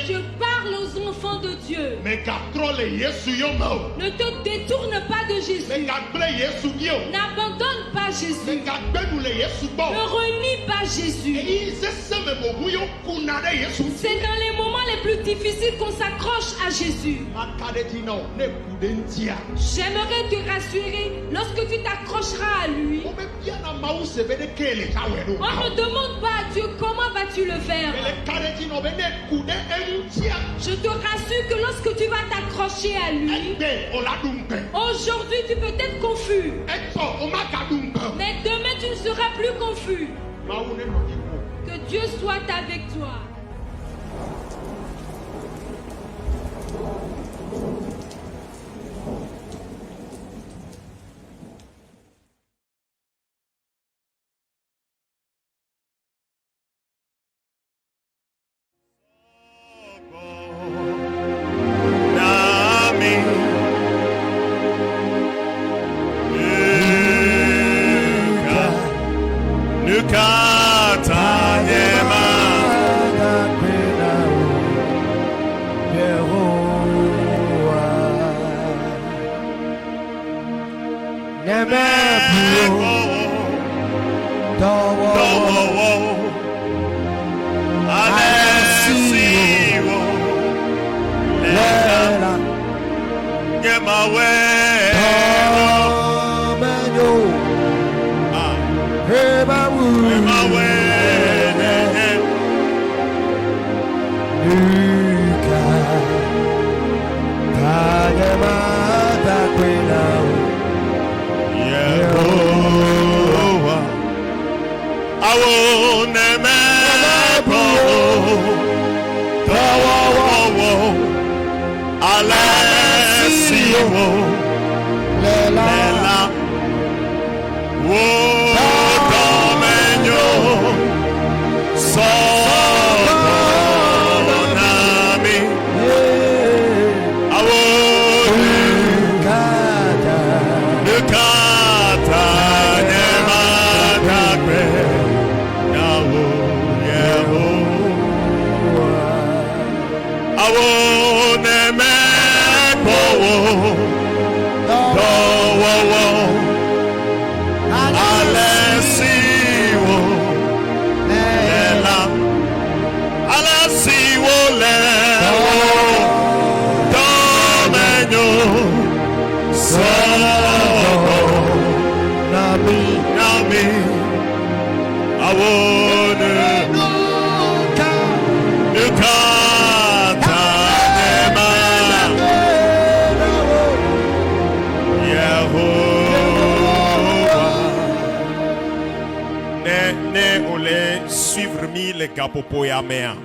Je parle aux enfants de Dieu. Ne te détourne pas de Jésus. N'abandonne pas Jésus. Ne renie pas Jésus. C'est dans les moments les plus difficiles qu'on s'accroche à Jésus. J'aimerais te rassurer, lorsque tu t'accrocheras à lui, on ne demande pas à Dieu comment vas-tu le faire. Je te rassure que lorsque tu vas t'accrocher à lui, aujourd'hui tu peux être confus, mais demain tu ne seras plus confus. Que Dieu soit avec toi.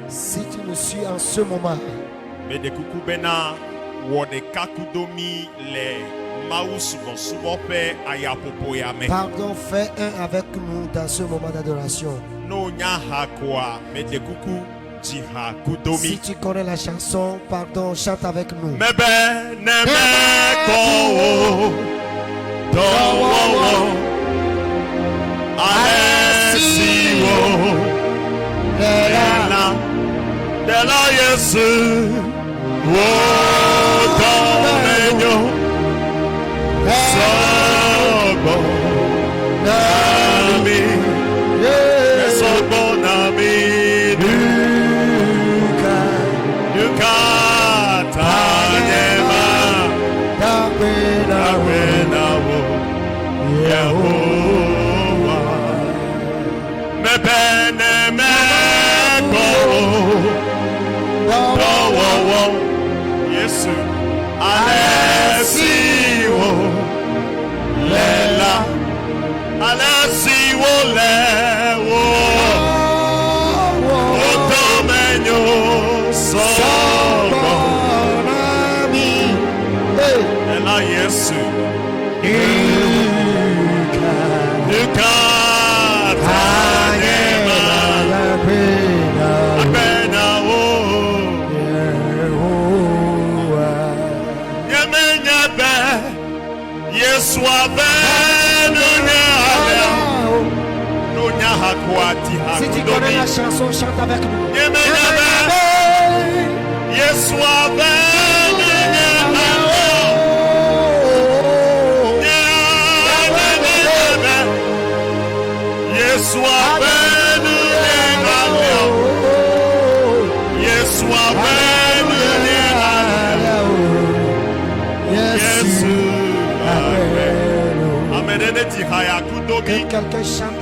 Si tu me suis en ce moment, pardon, fais un avec nous dans ce moment d'adoration. Si tu connais la chanson, pardon, chante avec nous. Dela Yesu wo domenyo sobo nami sobo nami duka tanyema dawe wo Yehovah mebene meko Yesu alesiwo lela alesiwo lewo otomenyo sobo nami ela Yesu duka tanyema Si tu connais la chanson, chante avec nous. Que quelqu'un chante.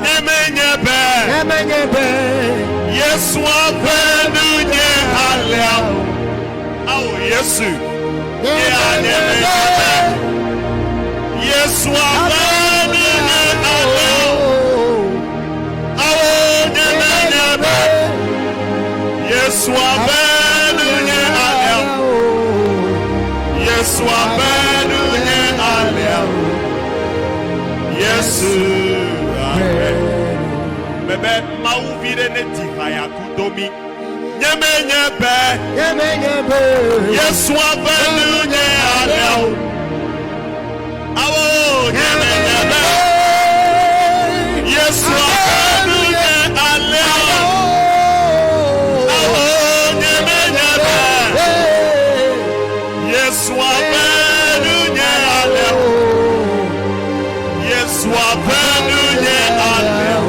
Yesu avenu nye alea. Oh Yesu. Yesu avenu nye alea. Oh nyebe. Yesu avenu nye alea. Yesu avenu nye alea. Yesu. Bebe mau vire ne tihaya kudomi. Nyebe. Yesu avenu nye alea. Awo nyebe. Yesu avenu nye alea. Awo nyebe. Yesu avenu nye alea. Yesu avenu nye alea.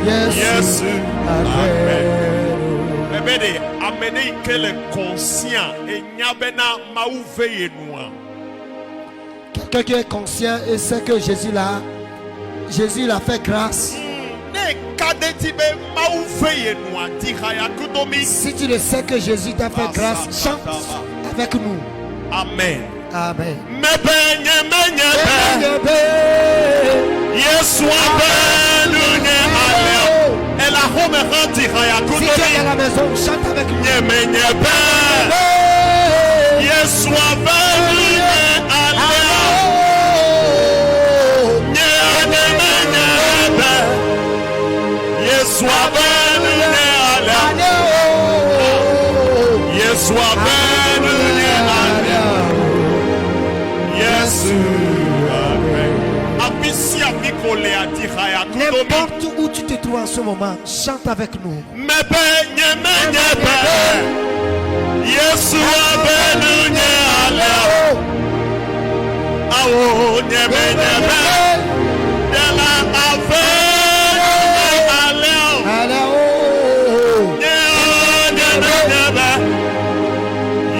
Yes, amen. Bébé, amenez que le conscient et nyabena mauveye noa. Quelqu'un qui est conscient et sait que Jésus l'a fait grâce. Si tu le sais que Jésus t'a fait grâce, chante avec nous. Amen. Amen. Yesu avenu nye alea. Et la home rentre à Si tu es à la maison, chante avec nous. Yesu avenu nye alea. Yesu avenu nye alea. Yesu avenu nye alea. Yesu amen. N'importe où tu te trouves en ce moment, chante avec nous. Yesu avenu nye alea. Awo nyebe. Dela avenu nye alea. Nyebe.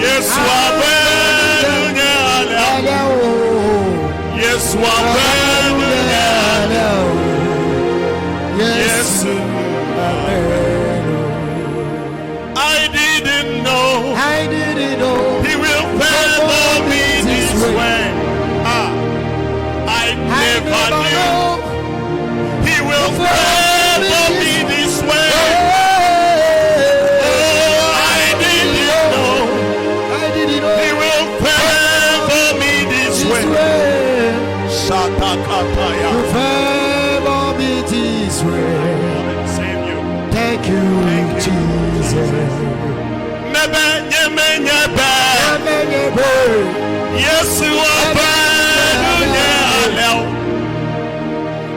Yesu avenu nye alea. Yesu avenu nye alea. Yesu amen. I didn't know He will favor me this way. I never knew He will favor me this way. Oh, I didn't know He will favor me this way. Shatakataya. Favor me this way. Thank you, Jesus. Yesu avenu nye alea.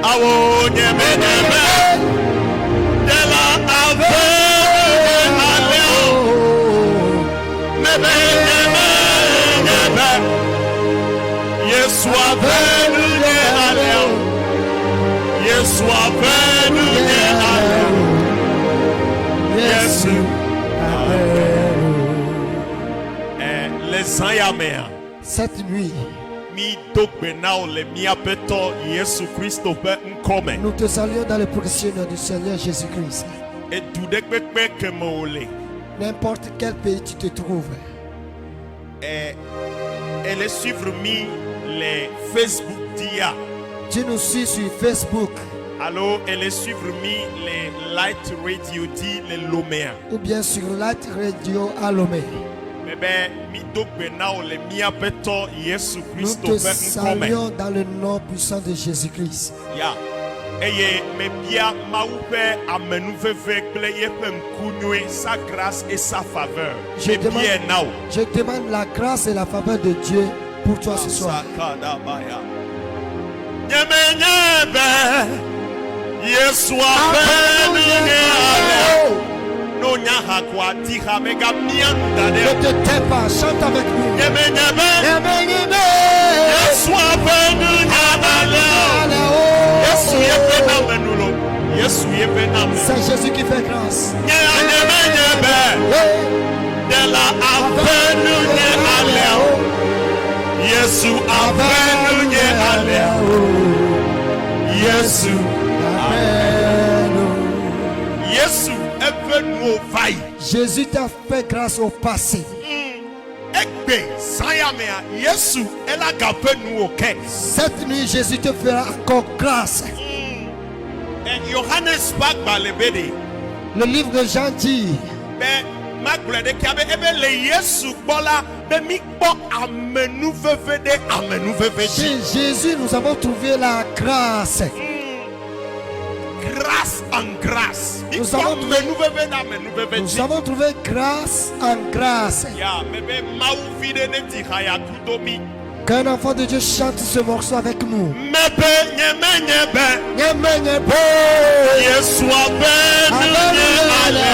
Awo nyebe. Dela avenu nye alea. Nyebe. Yesu avenu nye alea. Yesu avenu nye alea. Yesu amen. Les ayamea. Cette nuit, nous te saluons dans le précieux nom du Seigneur Jésus-Christ. N'importe quel pays tu te trouves. Elle est suivre les Facebook dia. Tu nous suis sur Facebook. Alors, elle est suivre les Light Radio dit les Lomé. Ou bien sur Light Radio à Lomé. Nous te saluons dans le nom puissant de Jésus-Christ. Sa grâce et sa faveur. Je demande la grâce et la faveur de Dieu pour toi ce soir. Yesu avenu nye alea. Ne te tais pas, chante avec nous. Yesu avenu nye alea. C'est Jésus qui fait grâce. Dela avenu nye alea. Yesu avenu nye alea. Yesu. Amen. Yesu ever nous vaille. Jésus t'a fait grâce au passé. Egbe sayamea Yesu ela gape nous oke. Cette nuit, Jésus te fera encore grâce. Johannes Bagbalebede. Le livre de Jean dit, Ben maglede kiabe ebe le Yesu bola be mi bo amenu vevede amenu vevede. chez Jésus, nous avons trouvé la grâce. Grâce en grâce. Nous avons trouvé- amenu vevede amenu vevede. Nous avons trouvé grâce en grâce. Ya mebe mau vide ne tihaya kudomi. Qu'un enfant de Dieu chante ce morceau avec nous. Mebe nyeme nyebe. Nyeme, nyeme. Yesu abenu nye ale.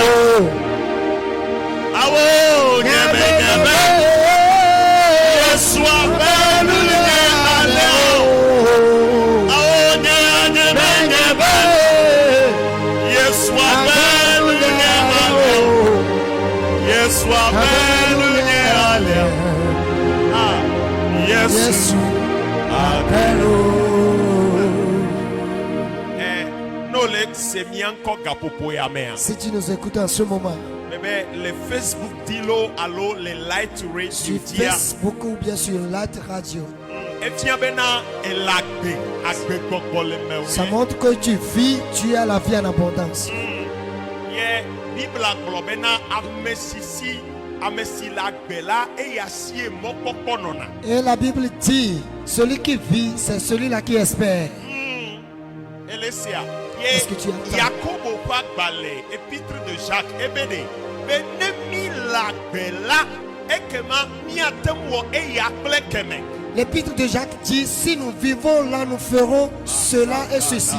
Awo nyeme nyeme. Yesu abenu nye ale. Awo nyeme nyeme. Yesu abenu nye ale. Yesu abenu nye ale. Ah, Yesu no le semi encore gapopo ya mea. Si tu nous écoutes en ce moment, Bébé, le Facebook dilo allo le light radio sur dia. Facebook ou bien sur Light Radio, Et tiens bena elagbe agbe gbogbo le ça mewe. montre que tu vis, tu as la vie en abondance. Ye Bible agbo bena amesisi amesila la e yasie mokoko nona. Et la Bible dit, celui qui vit, c'est celui-là qui espère. Elesia. Est-ce que tu entends? Jacobo Pagbale, épître de Jacques, Ebede, Benemi la Ekema, Miatemwo et Yakle Keme. L'épître de Jacques dit, si nous vivons là, nous ferons cela et ceci.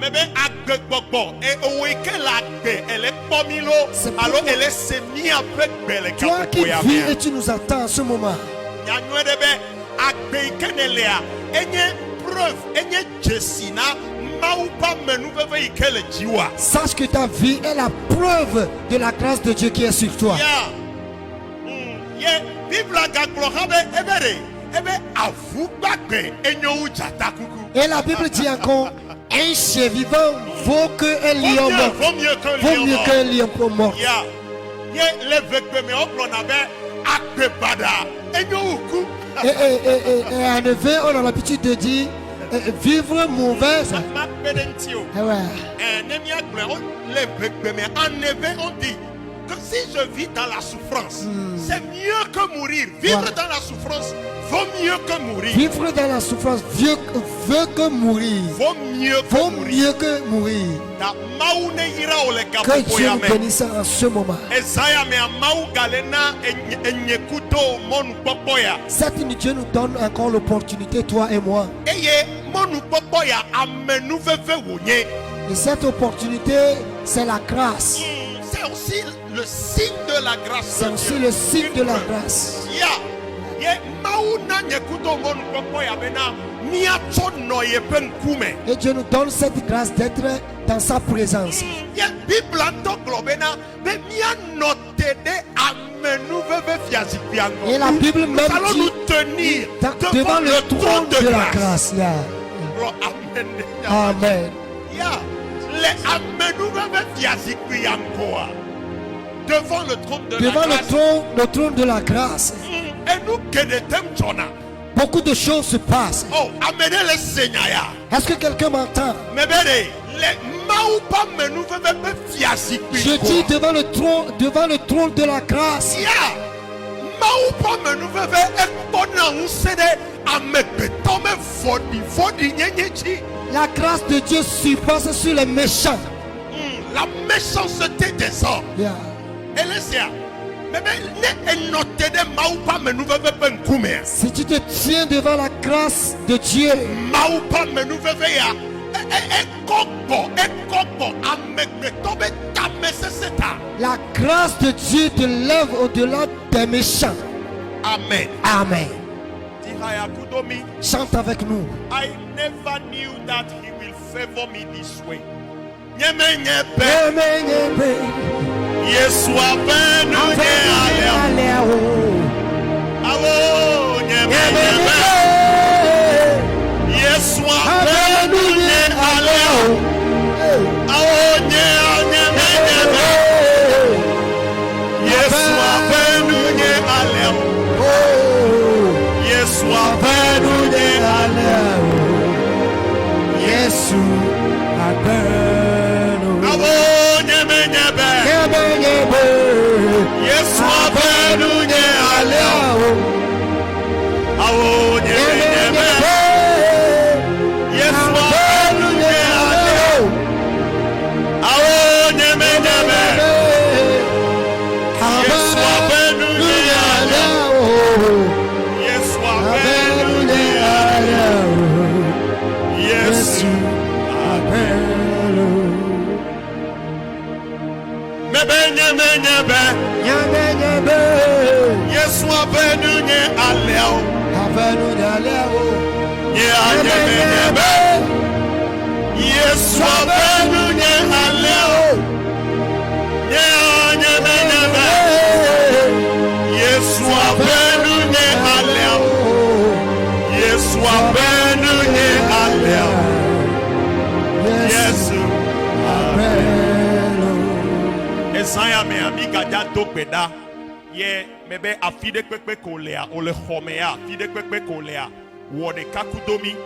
Mebe agbe gbogbo e oweke lagbe elle pomilo C'est alors pourquoi- elle est semi avec belle Toi qui vis et tu nous attends en ce moment, Nyanwedebe agbe ikenelea enye preuve enye jesina maupa menu veve ikele jiwa. sache que ta vie est la preuve de la grâce de Dieu qui est sur toi. Ye Bible agaglo habe ebere ebe avu gbagbe enyo ujata kuku. Et la Bible dit encore, un chien vivant vaut qu'un lion mort. Vaut mieux qu'un Vaut mieux lion qu'un lion mort. Ya ye levegbe me oplo na be agbe bada enyo uku. Et en effet, on a l'habitude de dire, vivre mauvais. Ma pedentio. Eh ouais. Nemi agble on levegbe me en effet on dit que si je vis dans la souffrance, c'est mieux que mourir. Vivre Ouais. dans la souffrance vaut mieux que mourir. Vivre dans la souffrance veut que mourir. Vaut mieux que Vaut mourir. mieux que mourir. Da maune ira ole Que kapopo Dieu ya nous me. bénisse en ce moment. Ezaya me mau galena enyekuto monu popo ya. Cette nuit, Dieu nous donne encore l'opportunité, toi et moi. Eye monu popo ya amenu veve wonye. Et cette opportunité, c'est la grâce. C'est aussi le signe de la grâce. C'est de aussi Dieu. le signe de la grâce. Ya. Ye mau na nyekuto monu popo ya bena mia tono ye penkume. Et Dieu nous donne cette grâce d'être dans sa présence. Ye Bible anto globena be mia notede amenu veve fiazikbiango. Et la Bible même Nous allons dit, nous tenir devant le trône de la grâce. Yeah. Oh, amen. Amen. Ya, les amenu veve fiazikbiangoa. Devant le trône de Devant la grâce. le trône de la grâce, Et nous kedetem jona. beaucoup de choses se passent. Oh, amenez le Seigneur. Est-ce que quelqu'un m'entend? Mais bene, les maoupa menu veve fiazikbiangoa. Je dis devant le trône de la grâce. Ya, maoupa menu veve ekpona usede amekbeto me fodi nyenyechi. La grâce de Dieu surpasse sur les méchants. La méchanceté des hommes. Yeah. Elésia, mais ne noté de maoupa menu veve penkume. Si tu te tiens devant la grâce de Dieu, Maoupa menu veve ya. Ekoko amekbeto be tameseseta. la grâce de Dieu te lève au-delà des méchants. Amen. Amen. Tihaya kudomi. Chante avec nous. I never knew that he will favor me this way. Nyeme nyepe. Yesu abenu nye ale. Awo nyeme nyepe. Yesu abenu nye Yesu abenu nye aleo. Avenu nye aleo. Yesu abenu nye aleo. Yesu abenu nye aleo. Yesu abenu nye aleo. Yesu abenu. Esaya me amiga jato beda. Ye mebe afide kwekwe kolea ole homea afide kwekwe kolea wode kakudomi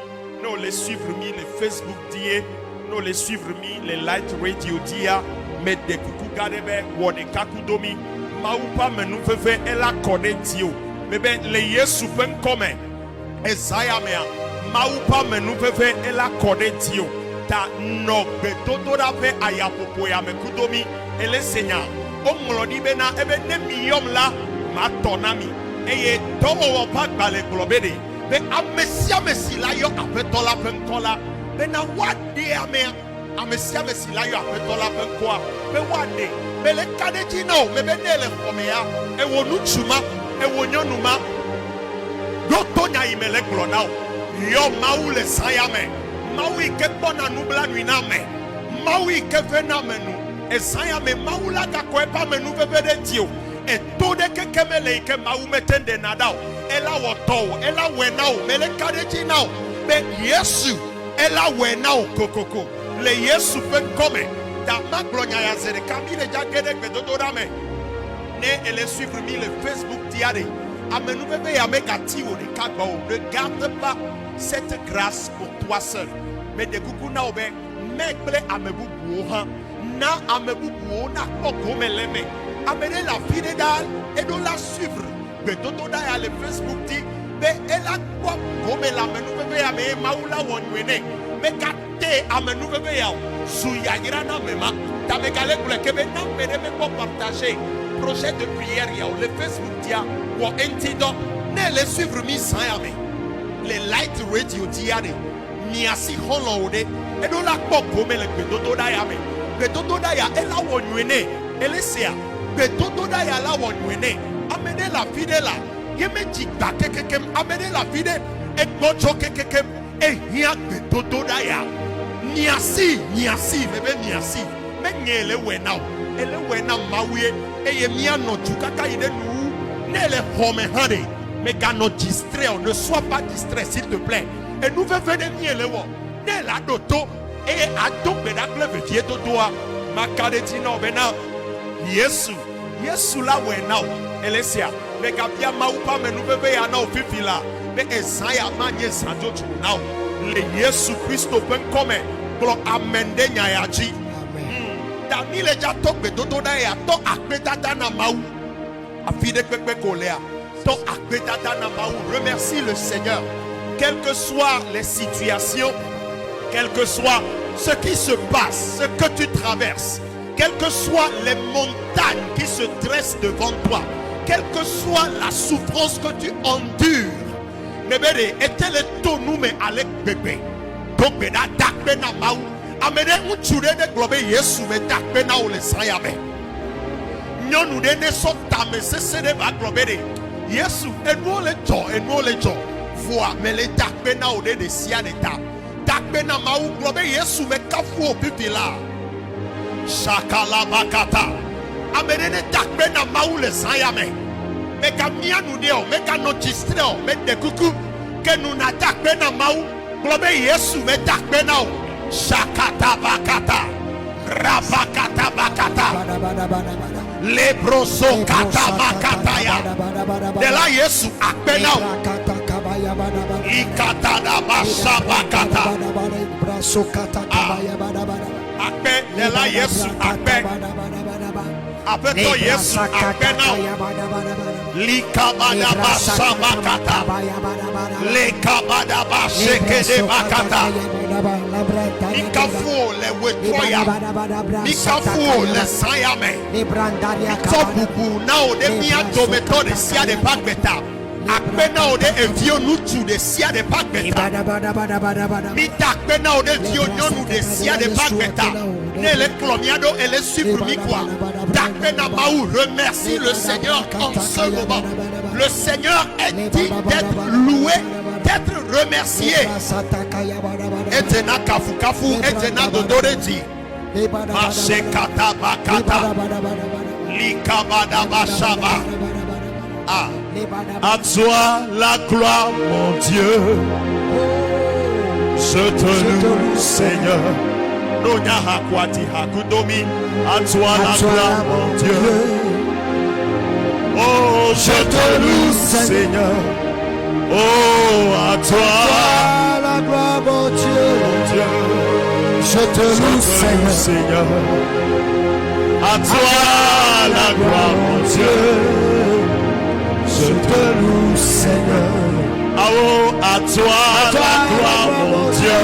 no le suivre mi le Facebook die no le suivre mi le Light Radio dia me de kuku gadebe wode kakudomi maupa menu fefe ela kone tio mebe le Yesu pen come Isaiah mea maupa menu fefe ela kone tio ta no betoto da pe ayapopo ya me kudomi ele senya omlodi bena ebe ne miyom la matonami eye towo pagbale globede be amesia mesila yo apetola penkola bena wade ame amesia mesila yo apetola penkoa be wade be le kadeji no me be nele komea e wonu chuma e wonyonuma dotonya imele glonao yo maule sayame maui ke bona nubla nuina me maui ke fena menu Esaya me maula ga kwepa menu bebede tio e to de kekemele ke mau metende nadao ela woto ela wenao mele kadeji nao be Yesu ela wenao kokoko le Yesu pe come da maglonya ya zere kamile jagede gbedodo me ne ele suivre mi le Facebook diade amenu bebe ya meka tio de kagba o ne garde pas cette grâce pour toi seul mais de kuku na obe megle amebu buha na amebubu na koko meleme amene la fide dal et de la suivre be toto da ya le Facebook ti be ela kwa comme la menu bebe ya me maula wonwene me kate amenu bebe ya su ya gira na mema ta me kale kule ke be na me ko partager projet de prière ya le Facebook dia wo entido ne le suivre mi sans ya me le Light Radio dia de mi asi holode et de la koko me le be toto da ya me betoto da ya ela wonwene elesia betoto da ya la wonwene amene la fide la yeme jigba kekekem amene la fide egbocho kekekem ehia betoto da ya niasi bebe niasi menyele wenao ele wena mawie eye mia no tukaka ide nu nele home hade mais qu'à nous distraire, ne sois pas distrait s'il te plaît et nous veut venir le wo ne la doto et à donc benagle veut dire toi makadetino bena Yesu la wena elesia mais kabia maupa me nous veut ya na ofifila mais Isaiah manye sanjo tu now le Yesu Christo pen come glo amende nyayaji Dani le ja tok be dodo na ya to akbetata na mau afide pepe kolea to akbetata na mau. Remercie le Seigneur quelles que soient les situations, quel que soit ce qui se passe, ce que tu traverses, quelles que soient les montagnes qui se dressent devant toi, quelle que soit la souffrance que tu endures, nebede etele to nous me alek bebe donc be da takbe na mau amene uture de globe Yesu me takbe na ole sayame nyonu de ne so tame sese de ba globe de Yesu enu ole jo voa me le takbe na ole de sia de ta takbe na mau globe Yesu me kafu opipila shakala bakata amene ne takbe na mau le sayame me ka mianu de o me ka notistre o me de kuku ke nu na takbe na mau globe Yesu me takbe na o shakata bakata rabakata bakata lebroso kata bakata ya de la Yesu akbe na o ikata da basa bakata akbe de la Yesu akbe apeto Yesu akbe na likabada basa bakata lekabada baseke de bakata ikafu le wetoya ikafu le sayame itobubu na o de mia dometo de sia de bagbeta akpena ode evio nutu de sia de pagbeta mi takpena ode vio nyonu de sia de pagbeta ne le clomiado et le suivre mi quoi takpena maou remercie le Seigneur en ce moment. Le Seigneur est digne d'être loué, d'être remercié. Etena kafu kafu etena dodoreti masekata bakata likabada bashaba. Ah, à toi la gloire, mon Dieu. Je te loue, Seigneur. Nonya hakwati hakudomi. À toi la gloire, mon Dieu. Oh, je te loue, Seigneur. Oh, à toi la gloire, mon Dieu. Je te loue, Seigneur. À toi la gloire, mon Dieu. Je te loue, Seigneur. Ah oh, à toi la gloire, mon Dieu.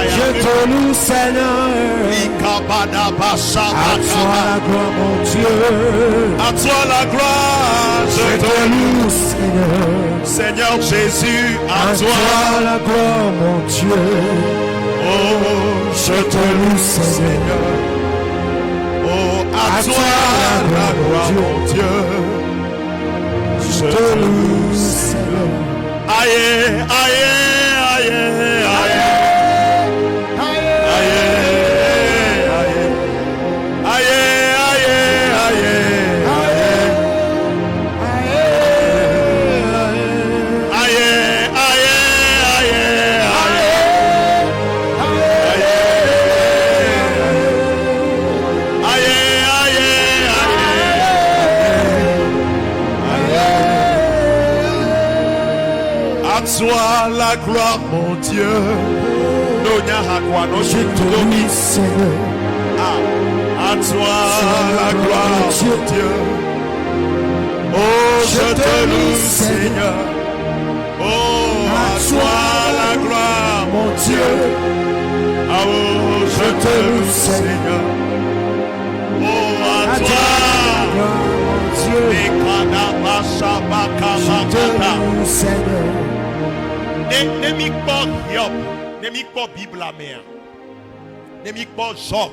Je te loue, Seigneur. À toi la gloire, mon Dieu. À toi la gloire, je te loue, Seigneur. Seigneur Jésus, à toi la gloire, mon Dieu. Oh, je te loue, Seigneur. Oh, à toi la gloire, mon Dieu. Je te loue, Seigneur. Aïe, aïe, aïe, aïe. Sois la gloire, mon Dieu. Je te loue, Seigneur. À toi la gloire, mon Dieu. Oh, je te loue, Seigneur. Oh, à toi la gloire, mon Dieu. Ah, oh, je te loue, Seigneur. Oh, à toi, mon Dieu. Je te loue, Seigneur. Nemi kpo Hiob, nemi kpo Bible la mer, nemi kpo Job.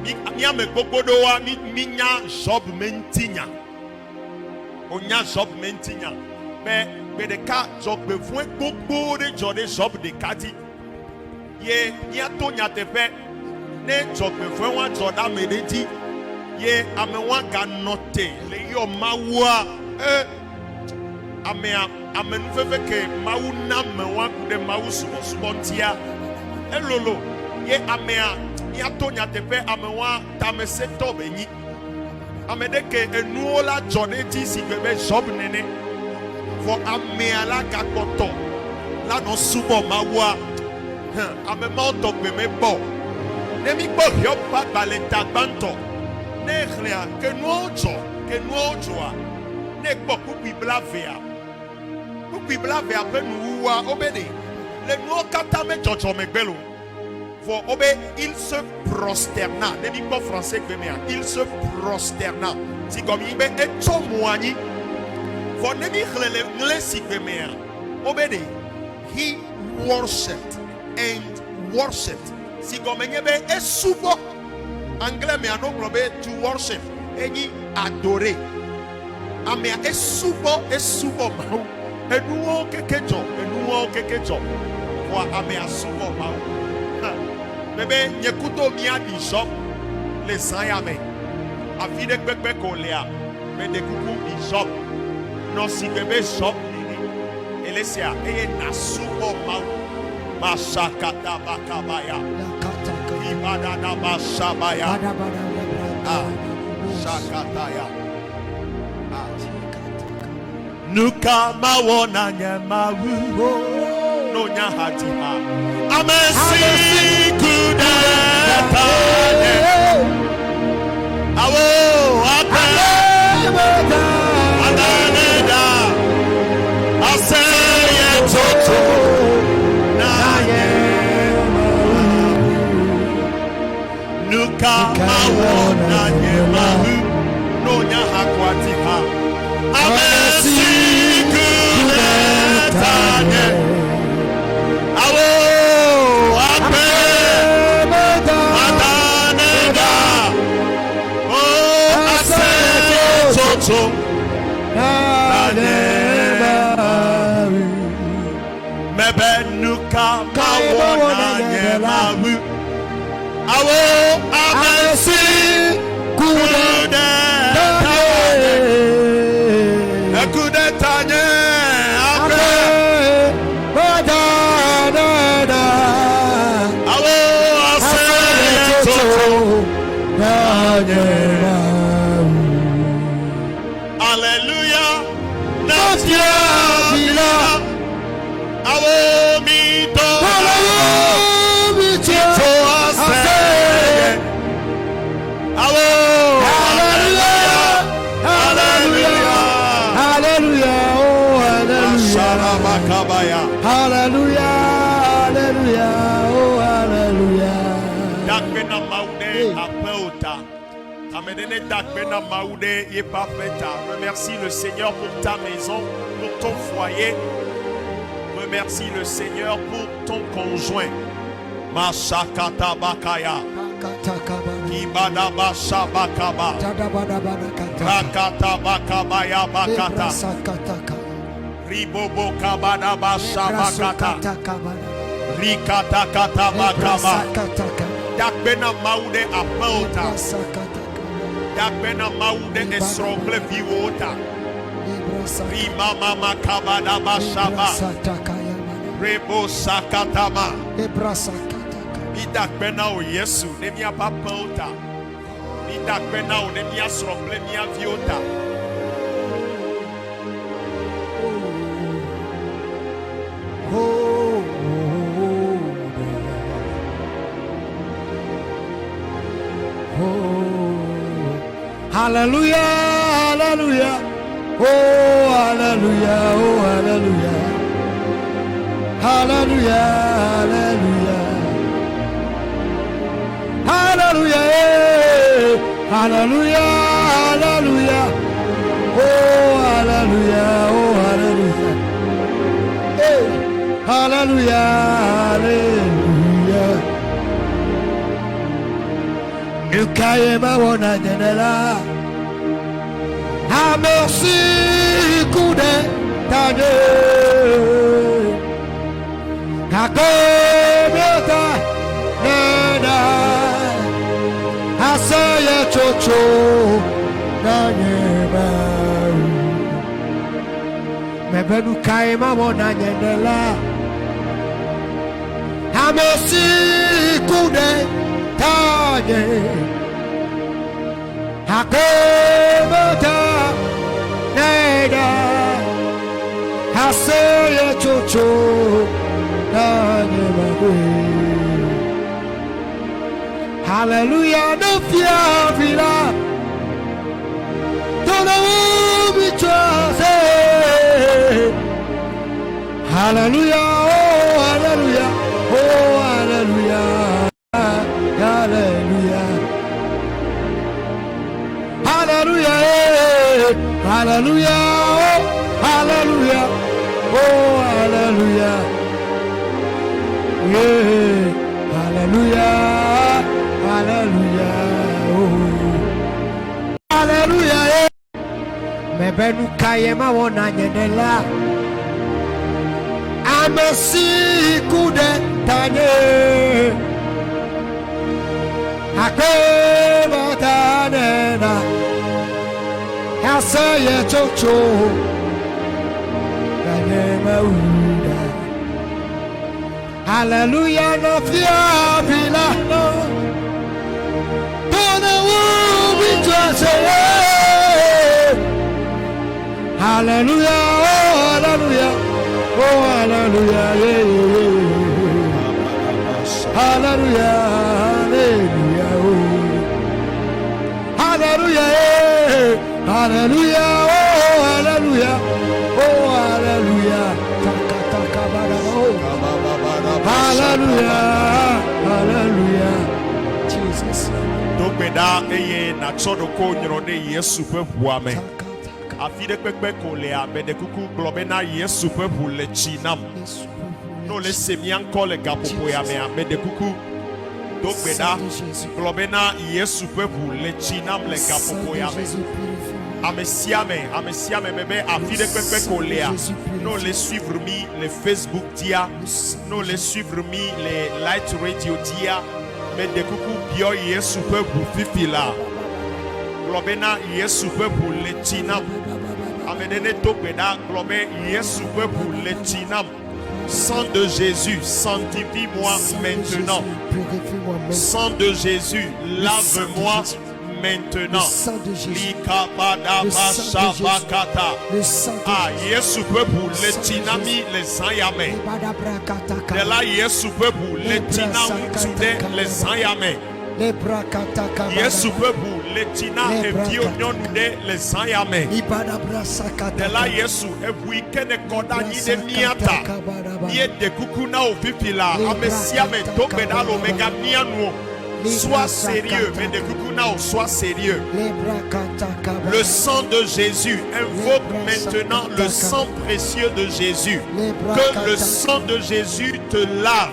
Mi ame gbogbo wa mi nya Job mentinya. Onya Job mentinya. Mais de ka Job besoin gbogbo de jode Job de kati. Ye ni ato nya tefe ne Job besoin wa joda medeti. Ye ame wa ga note le yo mawa Amen feve ke mawu na mewa kude mawu subontia elolo ye amea ya tonya tepe amewa tamese tobenyi amede ke enuola joneti si bebe job nene for amea la gakoto la no subo mawa amema to beme bo nemi bo Hiob pa baleta banto ne khlia ke nuojo ne bo ku bibla vea Bible après nous obédé. Les nous kata me jojo me belo. For obé il se prosterna. Ne dit pas français que bien. Il se prosterna. Si comme il est chomoani. For ne dit le si que bien. Obédé. He worshipped and worshipped. Si comme il est souvent anglais mais en anglais to worship. Et adorer. Amea est souvent Enuo kekejo. Wa ame asubo mawo. Bebe nyekuto mia di shop le sayame. Afide pepe kolea. Me de kuku di shop. No si bebe shop nini. Elesia eye nasubo mawo. Masakata bakabaya. Ibada da bashabaya. Ah, shakataya. Nuka mawona nyamawu no nyahati ha amesi kudetane awo akala ananeda aseye toto naye nuka mawona nyamawu no nyahakwati ha toto. Mebenuka mawona yemawu. Awo amesi kude tanye abe badana awo asele toto hallelujah natia bila awo mi to asele awo hallelujah hallelujah oh hallelujah hallelujah hallelujah oh hallelujah dakbena maude apeuta amedene dakbena maude yepapeta. Remercie le Seigneur pour ta maison, pour ton foyer. Remercie le Seigneur pour ton conjoint. Mashakata bakaya kibada bashabakaba rakata bakabaya bakata ribobo kabada bashabakata rikata kata bakaba dakbena maude apauta dakbena maude esroble viwota rima mama kabada bashaba rebo sakatama idakbena o Yesu nemia papauta idakbena o nemia sroble mia viota. Hallelujah, hallelujah, oh hallelujah, oh hallelujah, hallelujah, hallelujah, hallelujah, hallelujah, hallelujah, oh hallelujah, oh hallelujah, hey, hallelujah, hallelujah. Ukayema wona nyenela a merci kude tane kakobeta nena asaya chocho nanyema mebenu kayema wona nyenela a merci kude tane hakobata neda hasaya chocho nanyemagwe. Hallelujah no fear vila tono bichase hallelujah oh hallelujah oh hallelujah hallelujah hallelujah hallelujah oh hallelujah oh hallelujah yeah hallelujah hallelujah oh hallelujah mebenu kayema wona nyenela amesi kude tane akobatanena asaya chocho kanema hallelujah no fear bila no tona ubi twase hallelujah oh hallelujah oh hallelujah yeah, hallelujah hallelujah oh hallelujah hallelujah oh hallelujah oh hallelujah hallelujah hallelujah Jesus dogbeda eye na tsodoko nyrode Yesu pe huame afide pepe ko le abede kuku globe na Yesu pe hu le chinam no le semian ko le gapopo ya me abede kuku dogbeda globe na Yesu pe hu le chinam le gapopo ya me Amesiame, bébé, afide pepe kolea. Nous les suivre mi les Facebook dia. Nous les suivre mi les Light Radio dia. Mais de coucou bio yesu pe pour fifila. Globena yesu pe pour letinam. Amedene topeda globé yesu pe pour letinam. Sang de Jésus, sanctifie-moi maintenant. Sang de Jésus, lave-moi maintenant. Ah, Yesu peut pour les tinami les ayame. De là, Yesu peut pour les tinami les ayame. Yesu peut pour les tina et vionion les ayame. De là, Yesu et vous kene kodani de miata. Yé de kukuna au fifila. Amesiame topeda l'omega mianou. Sois sérieux, mais de Kukunao, sois sérieux. Le sang de Jésus, invoque maintenant le sang précieux de Jésus. Que le sang de Jésus te lave,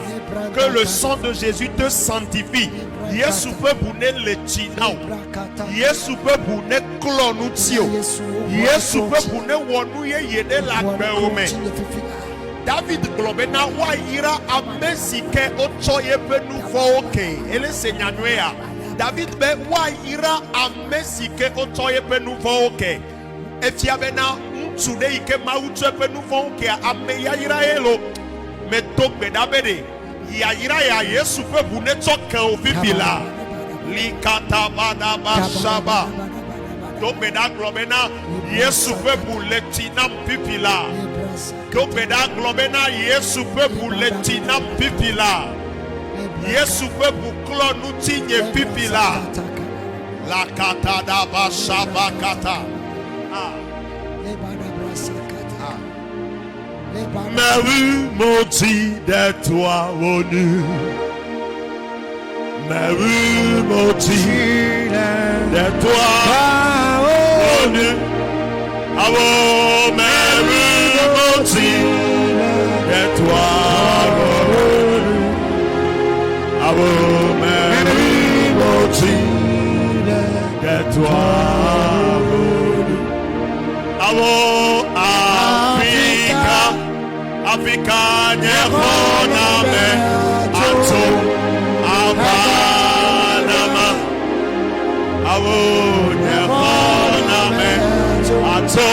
que le sang de Jésus te sanctifie. Yesu peut bouner le tinao, Yesu peut bouner clonutio, Yesu peut bouner wonouye yede la beome. David globena wa ira amesike ochoye pe nouveau oke ele senyanwea David be wa ira amesike ochoye pe nouveau oke efia bena mtude ike mauche pe nouveau oke ameya ira elo metokbe dabede ya ira ya Yesu pe bune choke ofifila likata bada bashaba tokbeda globena Yesu pe bule tinam pipila Topeda globena Yesu peut pour letina pipila. Yesu peut pour clonutine pipila. La kata da bashaba kata. Marie moti de toi onu. Marie moti de toi onu. Avo Marie et toi, avo Marie moti, et toi, avo Africa, nyehona me, ato, abanama, avo nyehona me, ato,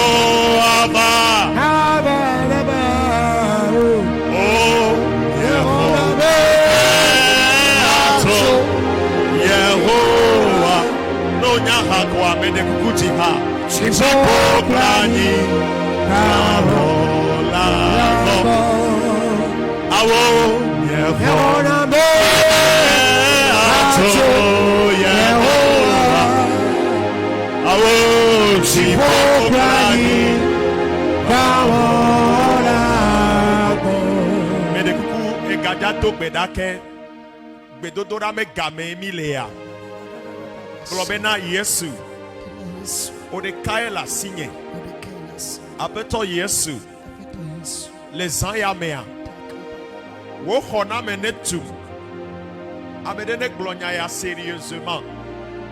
Kwa mede kukutiha Chipo plani Karola Awo Yehona me Ato Yehona Awo Chipo plani Karola Mede kuku Egadato bedake Bedodora me game milea Globena Yesu Odekaye la signe Abeto Yesu Les anyamea Wo khona menetum Amedene glonya ya sérieusement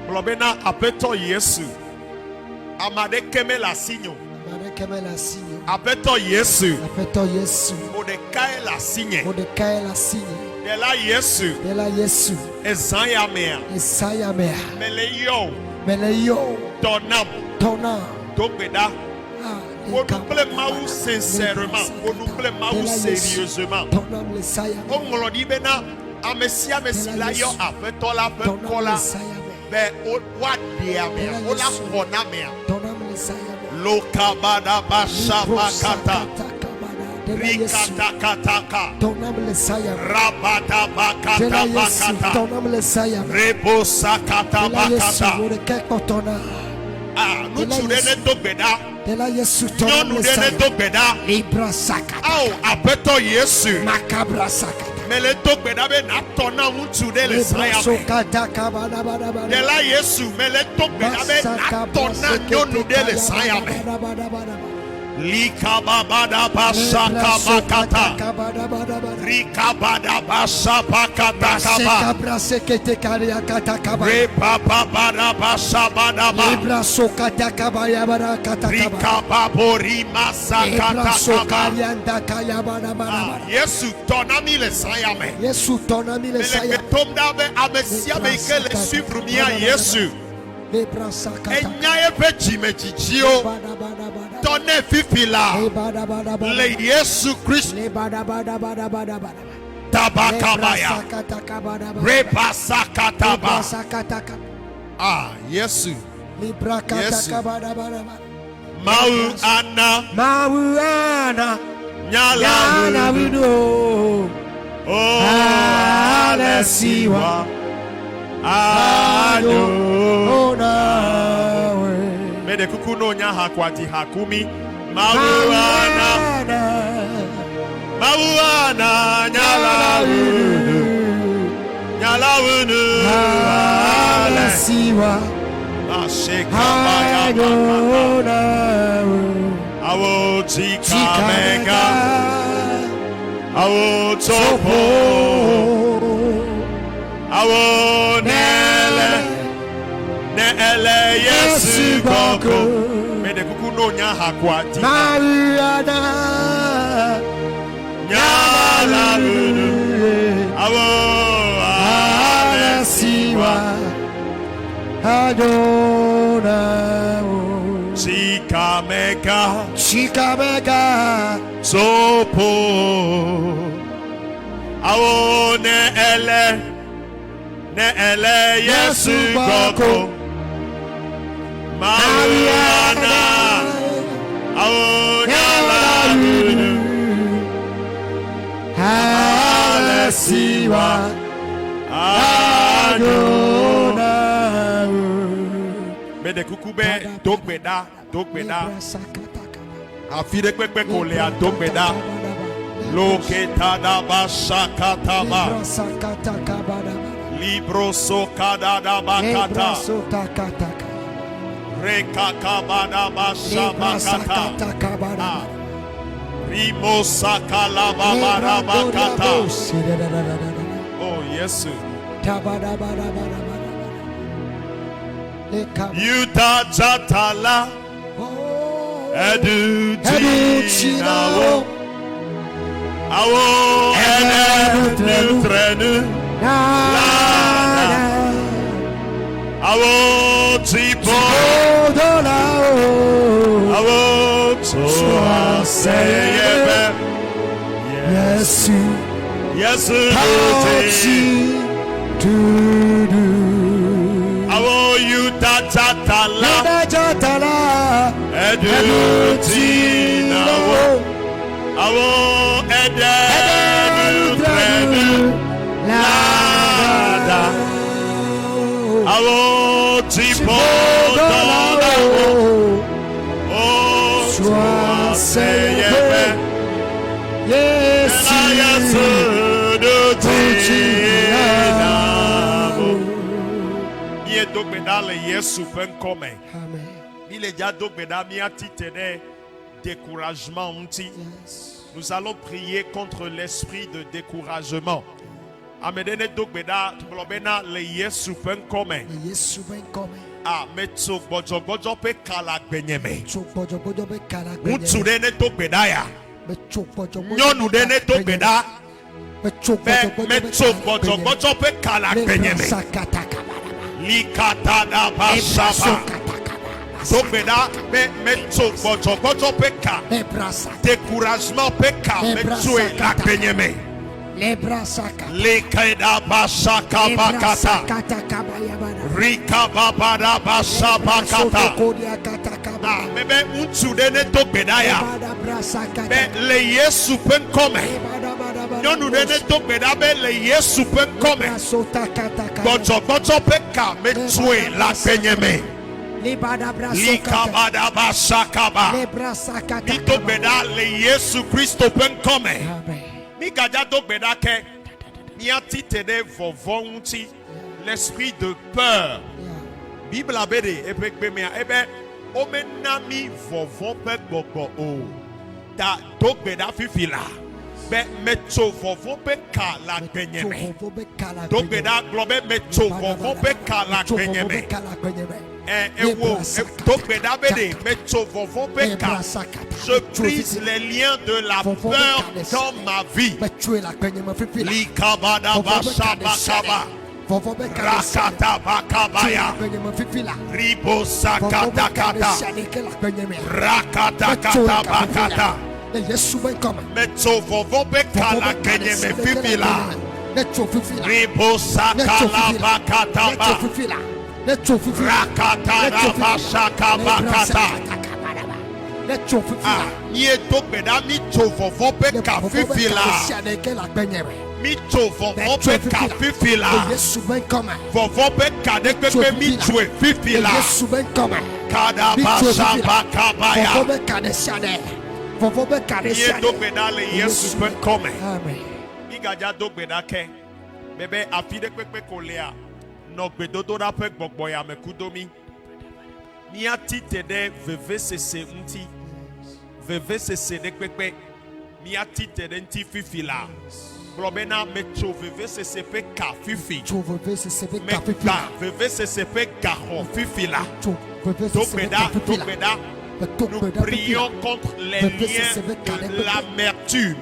Globena abeto Yesu Amade keme la signe Abeto Yesu Odekaye la signe De la Yesu Ezayamea Meleyo Tonam Topeda On nous plaît maou sincèrement On nous plaît maou sérieusement On me dit bena Amesia mesila yo Afetola Fekola Be Wadiamea Ola Konamea Lokabada Basha Bakata Rikata kataka Rabata bakata bakata Rebosa kata bakata Ah, nous tu dene dogbeda Non nous dene dogbeda Ao abeto Yesu Mais le dogbeda be na tona mutu de le sayame De la Yesu Mais le dogbeda be na tona nyonu de le sayame Likababada basaka bakata. Rikabada basabakata kaba. Repababada basabadaba. Rikababori masakata kaba. Yesu tonami le sayame. Yesu tonami le sayame. Le tomdabe amesia beke le suivre mia Yesu. Enyaye pechi mechichio. Tonne fifila. Le Yesu Christ. Tabakabaya. Repasakataba. Ah, Yesu. Yesu. Mau ana. Nyala Wudo. Oh, Alesiwa. Ado. Mede kuku no nya hakwati hakumi. Mauana. Nyala wudu. Nyala wudu. Alesiwa. Ashekabaya bakata. Awo chikamega. Awo topo. Awo nele. Nele Yesu koko. Mede kuku no nya hakwati. Mariana. Nyala wudu. Awo Alesiwa. Adona. Chikamega. Sopo. Awo ne ele Yesu koko. Mariana. Awo nyala wudu. Alesiwa. Adona. Mede kukube dogbeda. Afide kpekpe kolea dogbeda. Loketa basakataba. Libro sokada da bakata. Rekakabada basabakata. Rimo sakala babara bakata. Oh Yesu. Yuta jatala. Educinawo. Awo enenutrenu. Lana. Awo tipo. Awo toaseyebe. Yesu Tudu. Awo yuta jatala. Educinawo. Awo enenutrenu. Lada. Awo tipo dola. Oh, toaseyebe. Yesu dogbedale Yesu penkome. Il est déjà dogbeda miatitene découragement unti. Nous allons prier contre l'esprit de découragement. Amedene dogbeda blobena le Yesu penkome. Ah, metso bojo pe kala gbenyeme. Untu dene dogbedaya. Nyonu dene dogbeda. Metso bojo pe kala gbenyeme. Likatada basaba. Dogbeda metso bojo peka. Découragement peka metso la gbenyeme. Lekeda basaka bakata. Rika babada basabakata. Ah, bebe untu dene dogbedaya. Be le Yesu penkome. Nyonu dene dogbeda be le Yesu penkome. Bojo peka metso la gbenyeme. Likabada basakaba. Nitogbeda le Yesu Christo penkome. Mi gaja dogbeda ke. Miati tene vovonti. L'esprit de peur. Bible abede ebe Omenami vovon pe gbogbo o. Ta dogbeda fifila. Be meto vovon pe kala gbenyeme. Dogbeda globe meto vovon pe kala gbenyeme. Dogbeda bede meto vovon pe kala. Je brise les liens de la peur dans ma vie. Likabada bashabakaba. Rakata bakabaya. Ribo sakata kata. Rakata kata bakata. Metso vovo bekala kenye me fifila. Ribo sakala bakata ba. Rakata rabashaka bakata. Nye dogbeda mi to vovo beka fifila. Mito vovo beka fifila. Vovo beka dekwe mi tue fifila. Kada basha bakabaya. Ye dogbeda le Yesu ben come. Igaja dogbeda ke. Bebe afide kwekwe kolea. Nogbedodo da pek bokboya me kudomi. Miati tede veve sese unti. Veve sese de kwekwe. Miati tede nti fifila. Globena mecho veve sese pe ka fifi. Meka veve sese pe ka ho fifila. Dogbeda. Nous prions contre les liens de l'amertume.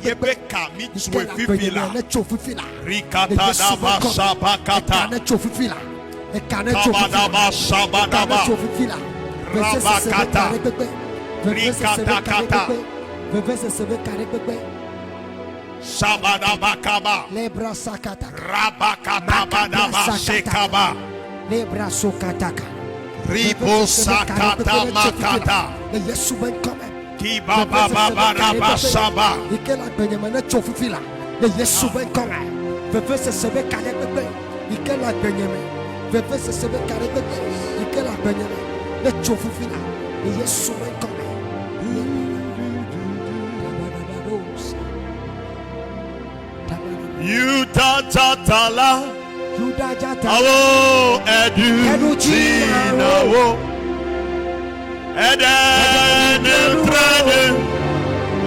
Yebeka mitwe fifila. Rikata daba shabakata. Kabadaba shabadaba. Rabakata. Rikata kata. Shabadaba kaba. Rabakata badaba shekaba. Lebra sokataka. Ribo sakata makata. Kiba baba baraba shaba. Ikela benyamana chofufila. Yesu ben kome. Veve se sebe kare bebe. Ikela benyame. Veve se sebe kare bebe. Ikela benyame. Le chofufila. Yesu ben kome. You ta awo edutina wo edenetrene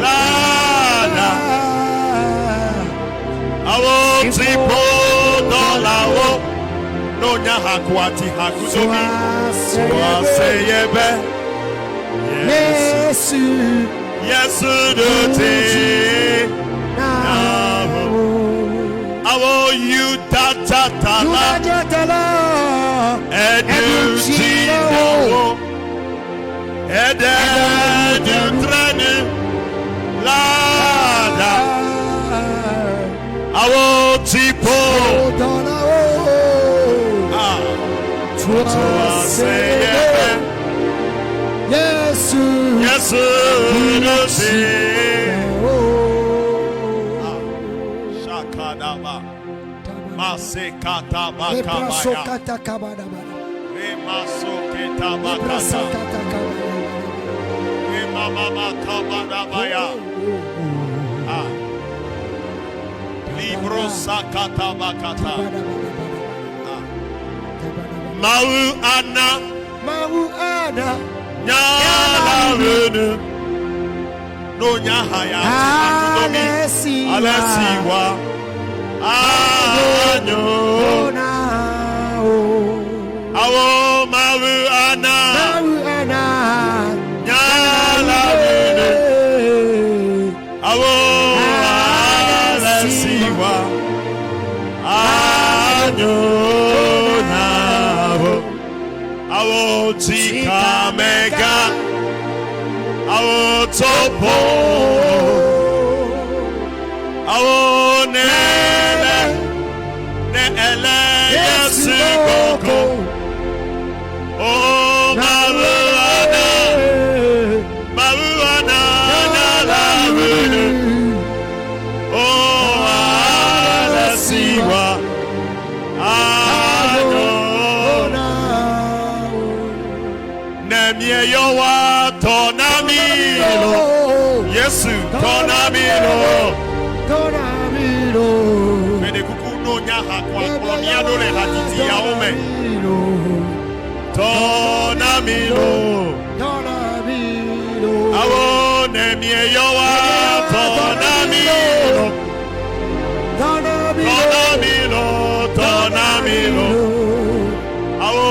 lana awo tipo dola wo nonya hakwati hakuzomi swaseyebe Yesu dote awo you tatala edutina wo edenetrene lana awo tipo Yesu Shakadaba Masekata Bakabaya Remasoketa Bakata Remama Kabadabaya Libro Sakata Bakata Mau Ana Nyala Renu No Nyahaya Alesiwa Anyo Awo Mau Ana Nyala Renu Awo Alesiwa Anyo Awo tika mega, awo topo, awo nele Yesu koko, oh maruana na lawe, oh alesiwa. Yowa tonamilo Yesu tonamilo Mede kuku no nya hakwa konia dole hatiti ya ome ton amilo. Awo nemie yowa ton amilo. Ton amilo. Awo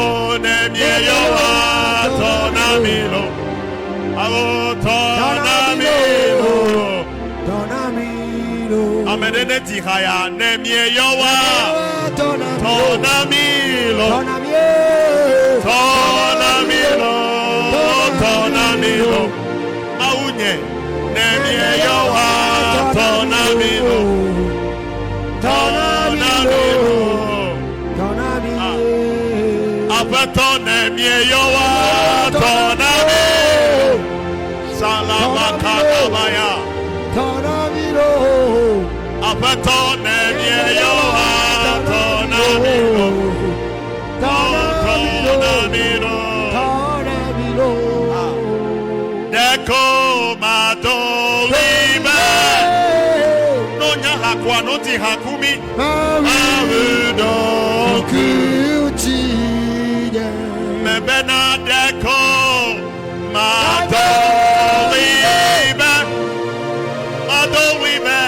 nemie yowa ton amilo. Awo ton amilo. Amedene tihaya nemie yowa ton amilo. Ton amilo. Aunye nemie yowa ton amilo. Ton amilo. Apeton nemie yowa ton amilo. Salamaka kabaya. Apeton nemie yowa ton amilo. Ton amilo. Deko madolime. No nya hakwa no ti hakumi. Arudo mebena deko madolime. Madolime.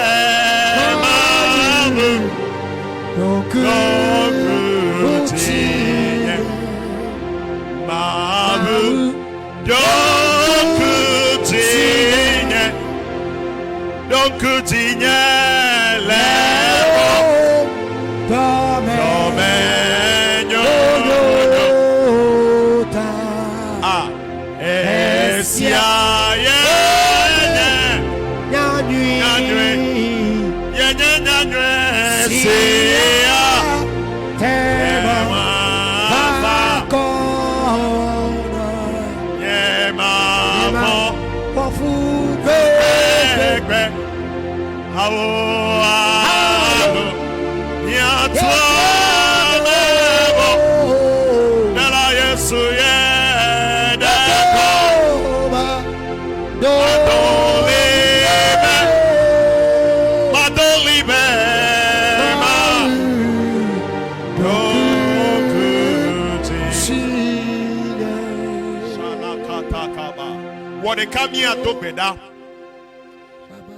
Don't continue, Come here, Dogbeda.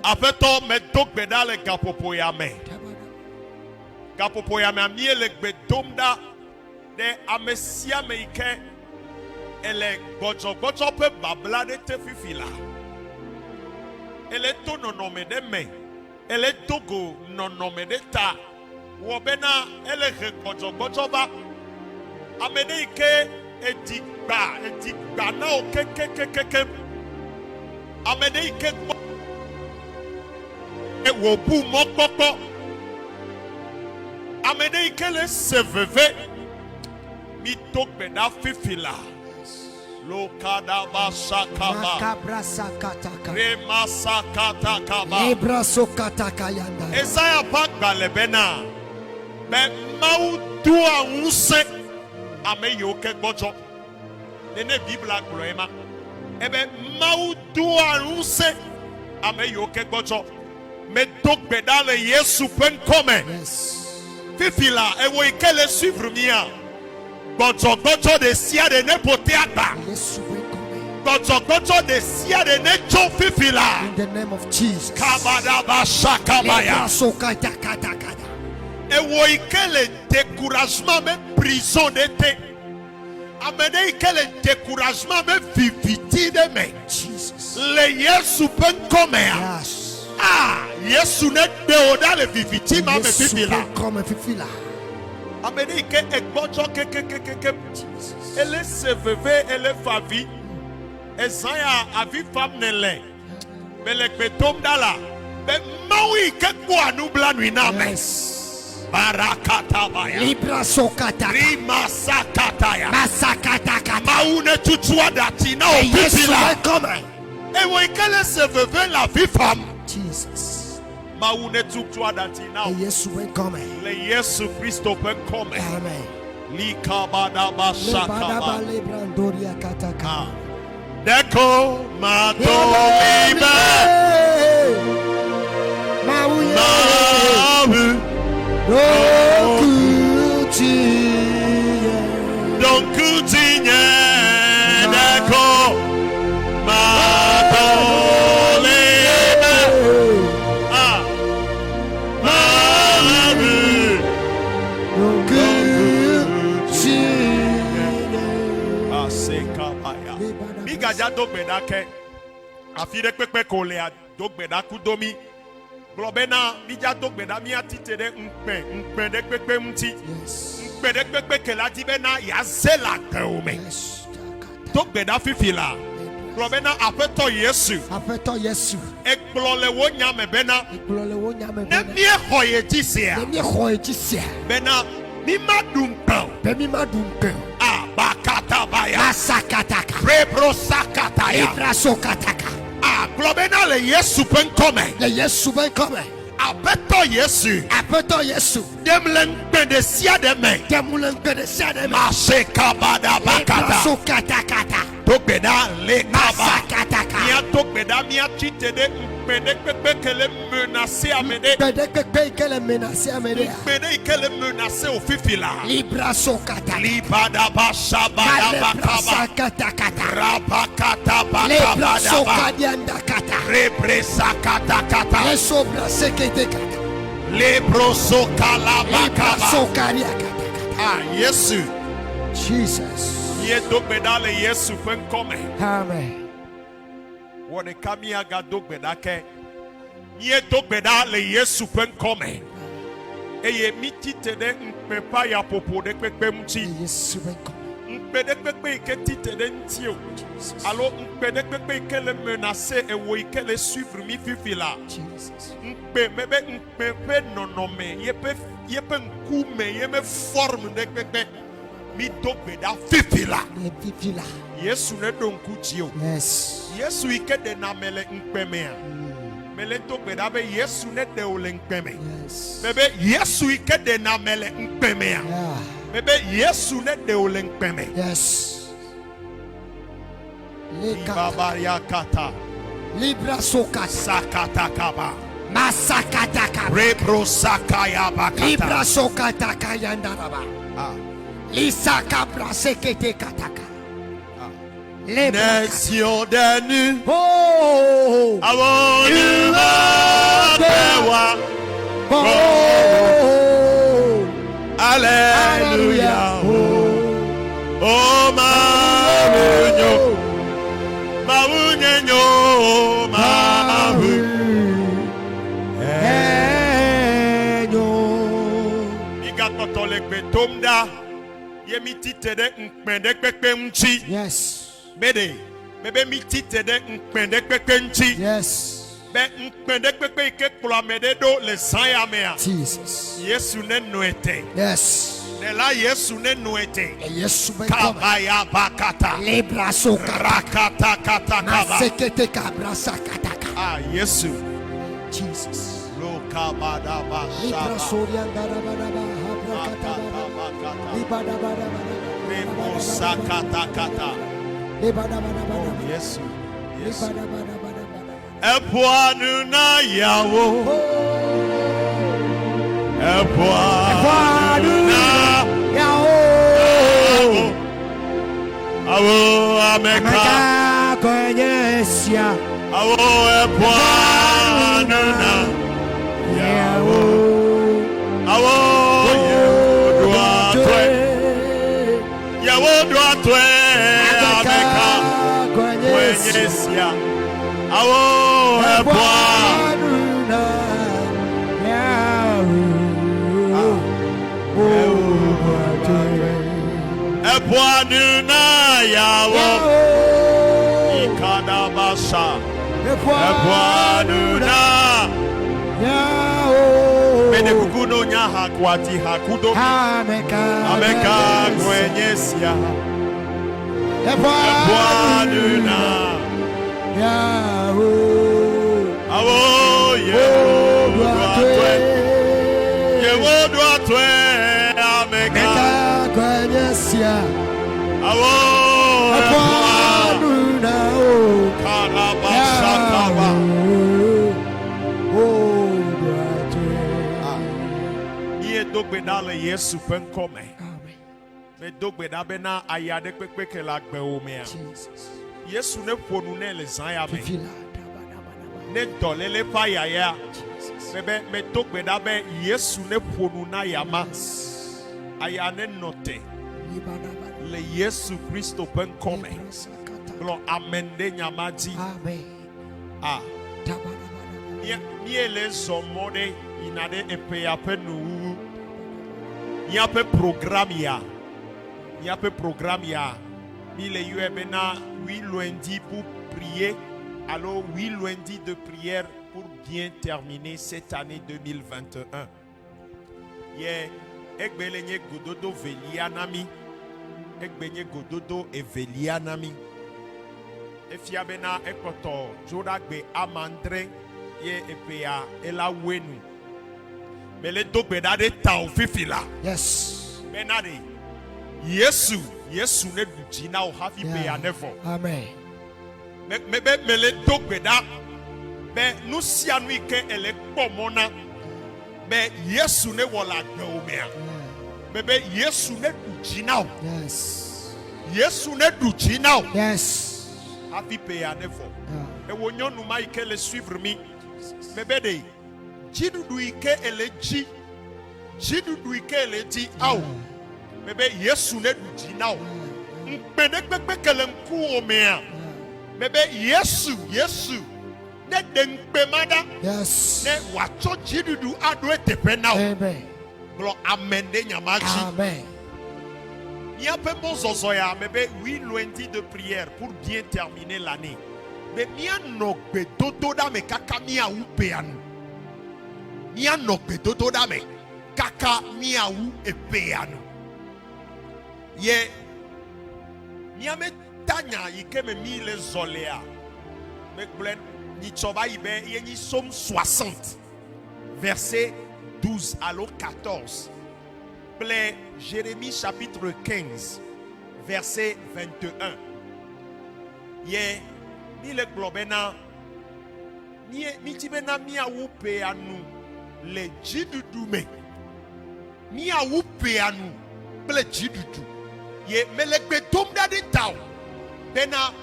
Apeto me Dogbeda le gapopoyame. Gapopoyame amie le gbedomda de amesia meike ele gojo pe babla de te fifila. Ele to nonome de me. Ele togo nonome de ta. Wobena ele gojo ba. Amene ike edigba na o ke. Amene ike wo bu mokpokpo. Amene ike le seveve mi Dogbeda fifila. Lo kada basakaba. Makabra sakataka. Rema sakatakaba. Libra sokataka yanda. Isaiah pagba lebena. Me mau dua unse ame yoke gbojo. Nene Bibla gloema. Ebe mau dua unse ame yoke gbojo. Me Dogbeda le Yesu pen come. Yes. Fifila ewo ikele suivre mia. Gbojo de sia de ne poteata. Yes, we come. Gbojo de sia de ne cho fifila. In the name of Jesus. Kabada basakabaya. Sokataka. Ewo ikele découragement me prison de te. Amene ikele découragement me viviti de me. Jesus. Le Yesu pen come. Yes. Ah, Yesu ne deoda le viviti ma me Yes, fifila. come fifila. Amene ike egbojo ke. Ele seveve ele favi. Esaya avi fam nele. Belek betom dala. Be maui ke kwa nubla nuina me. Yes. Barakata baya. Libra sokataka. Rima sakataya. Masakataka. Maune tutua dati na Yes, opipila. we come. Ewo ikele seveve la vi fam. Jesus. Maune tutua dati na. Yes, we come. Le Yesu Christo pen come. Amen. Likabada Lebadaba basakaba. lebrandoria kataka. Deko madolibe. Mauye. Mawu Dokuti. Nonkutinye neko madolema mabu nonkutinye asekabaya migaja dogbedake afide pepe kolea dogbeda kudomi globena mija dogbeda miatitede nkpe de pepe mti de pepe kelati bena yazela keume dogbeda fifila globena apeto Yesu eklole wonya mebena ne mie hoye jisia bena mi madumpe bakata baya Masakataka rebro sakata ya Ibrasokataka globena le Yesu penkome le Yesu benkome apeto Yesu demlen pedesia de me maseka bada bakata Ibrasokatakata dogbeda le kaba Masakataka mia dogbeda mia chitede mpede pepe kele menace amede Pedekeke kele menasi amede mpede kele menace ofifila Ibrasokataka libada basha bada bakaba Masakatakata rabakata bakaba Ibrasokadiandakata represakatakata Lesobraseketekata lebrosokala bakaba Ibrasokariakatakata Yesu Jesus ye dogbeda le Yesu penkome Amen wode kamia ga dogbeda ke ye dogbeda le Yesu penkome eye mititede mpepa ya popo de pepe mti Yesu benkome mpede pepe iketitede ntio alo mpede pepe ikele menace ewo ikele suivre mi fifila Jesus mpe mebe mpepe nonome yepe nkume yeme forme de pepe mi dogbeda fifila Vivila Yesu ne donkutio Yes Yesu ikede na mele nkpemea mele dogbeda be Yesu ne de ole nkpeme Yes bebe Yesu ikede na mele nkpemea Yeah bebe Yesu ne de ole nkpeme Yes Baba ya kata Libra sokata sakata kaba Masakataka repro sakaya bakata Libra sokataka yandaraba Lisaka brasekete kataka Nation de nu Oh avant de wa Oh Alléluia Oh maunyo Igatotole betomda yemititede nkpende pepe mchi Yes bede bebe mititede nkpende pepe mchi Yes be nkpende pepe ike kplamede do le sayamea Jesus Yesu ne noete Yes Nela Yesu ne noete Yesu benkome kabaya bakata Libra sokata rakata kata kaba Masekete kabra sakataka Yesu Jesus lo kabada Libra basha soriandarabadaba habrakata Libadabadabada Rebo sakata kata Libadabadabada Yesu Libadabadabada Epoanu na yawo Epoanu na Yao Awo ameka Kwenyesia Awo epoanu na yawo Awo yawo duatwe ameka kwenyesia Awo epoanu na Yao Epoanu na yawo Ikadabasha Epoanu na Yao Mene kukuno nya hakwati hakudo Ameka kwenyesia Epoanu na Yao Awo yewo duatwe ameka Kwenyesia Awo Epoanu na Kalabasha kaba Iye dogbeda le Yesu penkome Me dogbe da bena ayade kpekpe ke la gbe o mea. Jesus. Yesu ne ponu ne le zan ya me. Fifila. Ne dolele pa ya ya. Jesus. Me dogbe da be Yesu ne ponu na ya ma. Aya ne note. Le Yesu Christo pen come. Glo amende nyamaji. Amen. Ah. Ni ele zomode inade epe ya penu. Ni ape programme ya. Ni ape programme ya. Ni le yue na 8 lundi pour prier. Alors 8 lundi de prière pour bien terminer cette année 2021. Yeah. Ekbelenye gododo velianami. Ekbenye gododo evelianami. Efiabena ekoto jodagbe amandre ye epea ela wenu. Mele dogbeda de tao fifila. Yes. Benade. Yesu ne dujina o hafi be anefo. Amen. Mebe mele dogbeda be nusia nu ike ele pomona. Be Yesu ne wola gbe o mea. Bebe Yesu ne dujina o. Yes. Yesu ne dujina o. Yes. Happy pay an effort. Et when you know my le suivre me, bébé, jidudu ike eleji, jidudu ike eleji au, bébé Yesu ne du now. Mpedekbekbe kelenku omea, bébé Yesu ne denkpemada, yes, ne wacho jidudu adwe tepe now. Amen. Glo amende nyamaji. Amen. Il y a peu de choses à faire, 8 lundi de prière pour bien terminer l'année. Mais il y a no bedodo da me kaka mia u peanu. Il y a no bedodo da me kaka mia u e peanu. Ye ni a me tanya ike me mi le zolea. Me glen ni choba ibe ye ni somme 60 verset 12 à 14. Jérémie chapitre 15 verset 21. Ye ni le globena ni tibena mi a wupe anu le jidudu me mi a wupe anu ple jidudu ye melegbe tomda de tao bena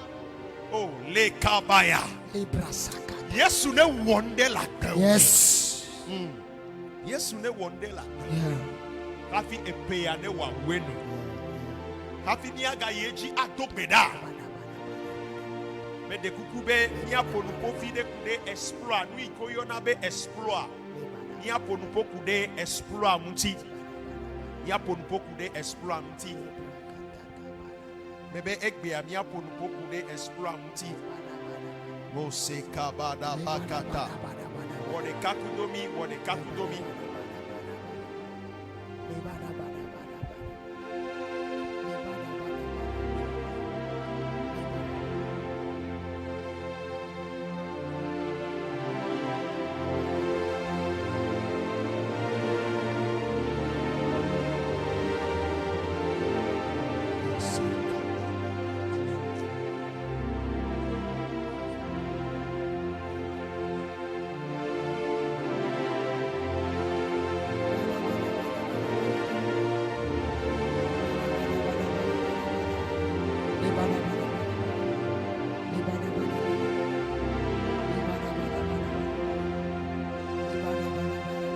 oh le kabaya Yesu ne wonde la tao. Yes. Yesu ne wonde la tao. Yeah. Hafi epeya ne wa wenu. Hafi ni aga yeji atopeda. Me de kukube ni aponupo fide kude exploit. Nui koyona be exploit. Ni aponupo kude exploit munti. Ni aponupo kude exploit munti. Mebe ekbe mi aponupo kude exploit munti. Mose kabada bakata. Wode kakudomi, wode kakudomi.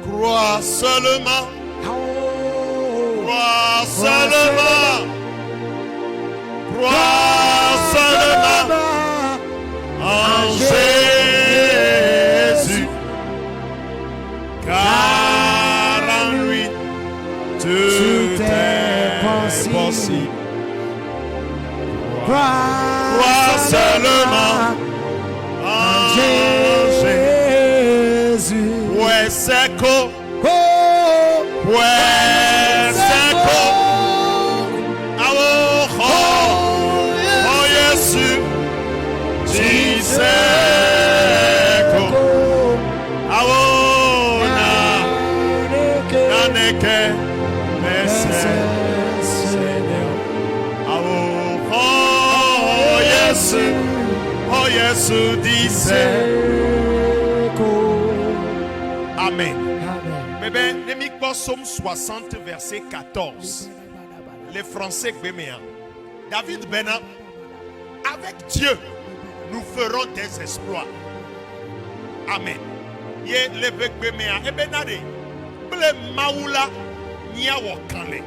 Crois seulement. Crois seulement. Crois seulement en Jésus. Car en lui tout est possible. Crois seulement en Jésus. Pues seco. Pues seco. Oh Jésus. Si seco. Naneke. Seigneur. Oh Jésus. Oh Jésus dice. Amen. Bébé, Psalm 60 verset 14. les Français Béméa. David Bena, avec Dieu, nous ferons des exploits. Amen. Ye lebe Béméa. Et benade, ble maoula, nia wakale.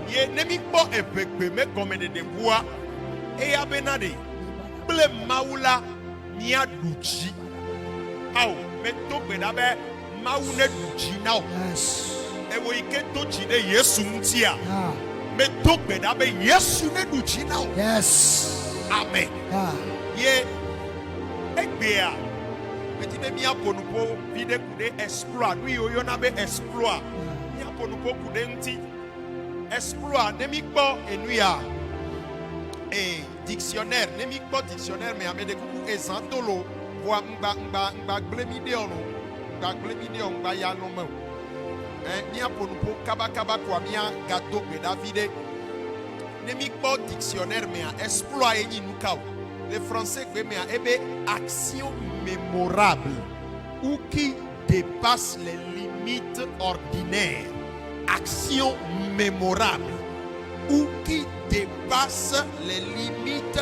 Ye nemi bo ebek Bémé comme de bois. Et ya benade, ble maoula, nia douchi. Aou, mais to bedabe, maoune douchi now. Et oui, que to chine Yesu mtia. Mais to bedabe, Yesu ne douchi now. Yes. Amen. Ye, ekbea. Mais tu n'es pas pour nous vide coude exploit. Nous y a be exploit. Ni a pour nous coude nti exploit. Nemi pas et nous ya et dictionnaire. Nemi pas dictionnaire mais avec des coucou ezantolo. Voix mba glemidéon. Mba glemidéon mba ya nomo. Ni a pour nous kaba kwa mia gâteau be David. Nemi pas dictionnaire mais exploit et ni nous kao. Les Français mais ebe action mémorable ou qui dépasse les limites ordinaires. Action mémorable ou qui dépasse les limites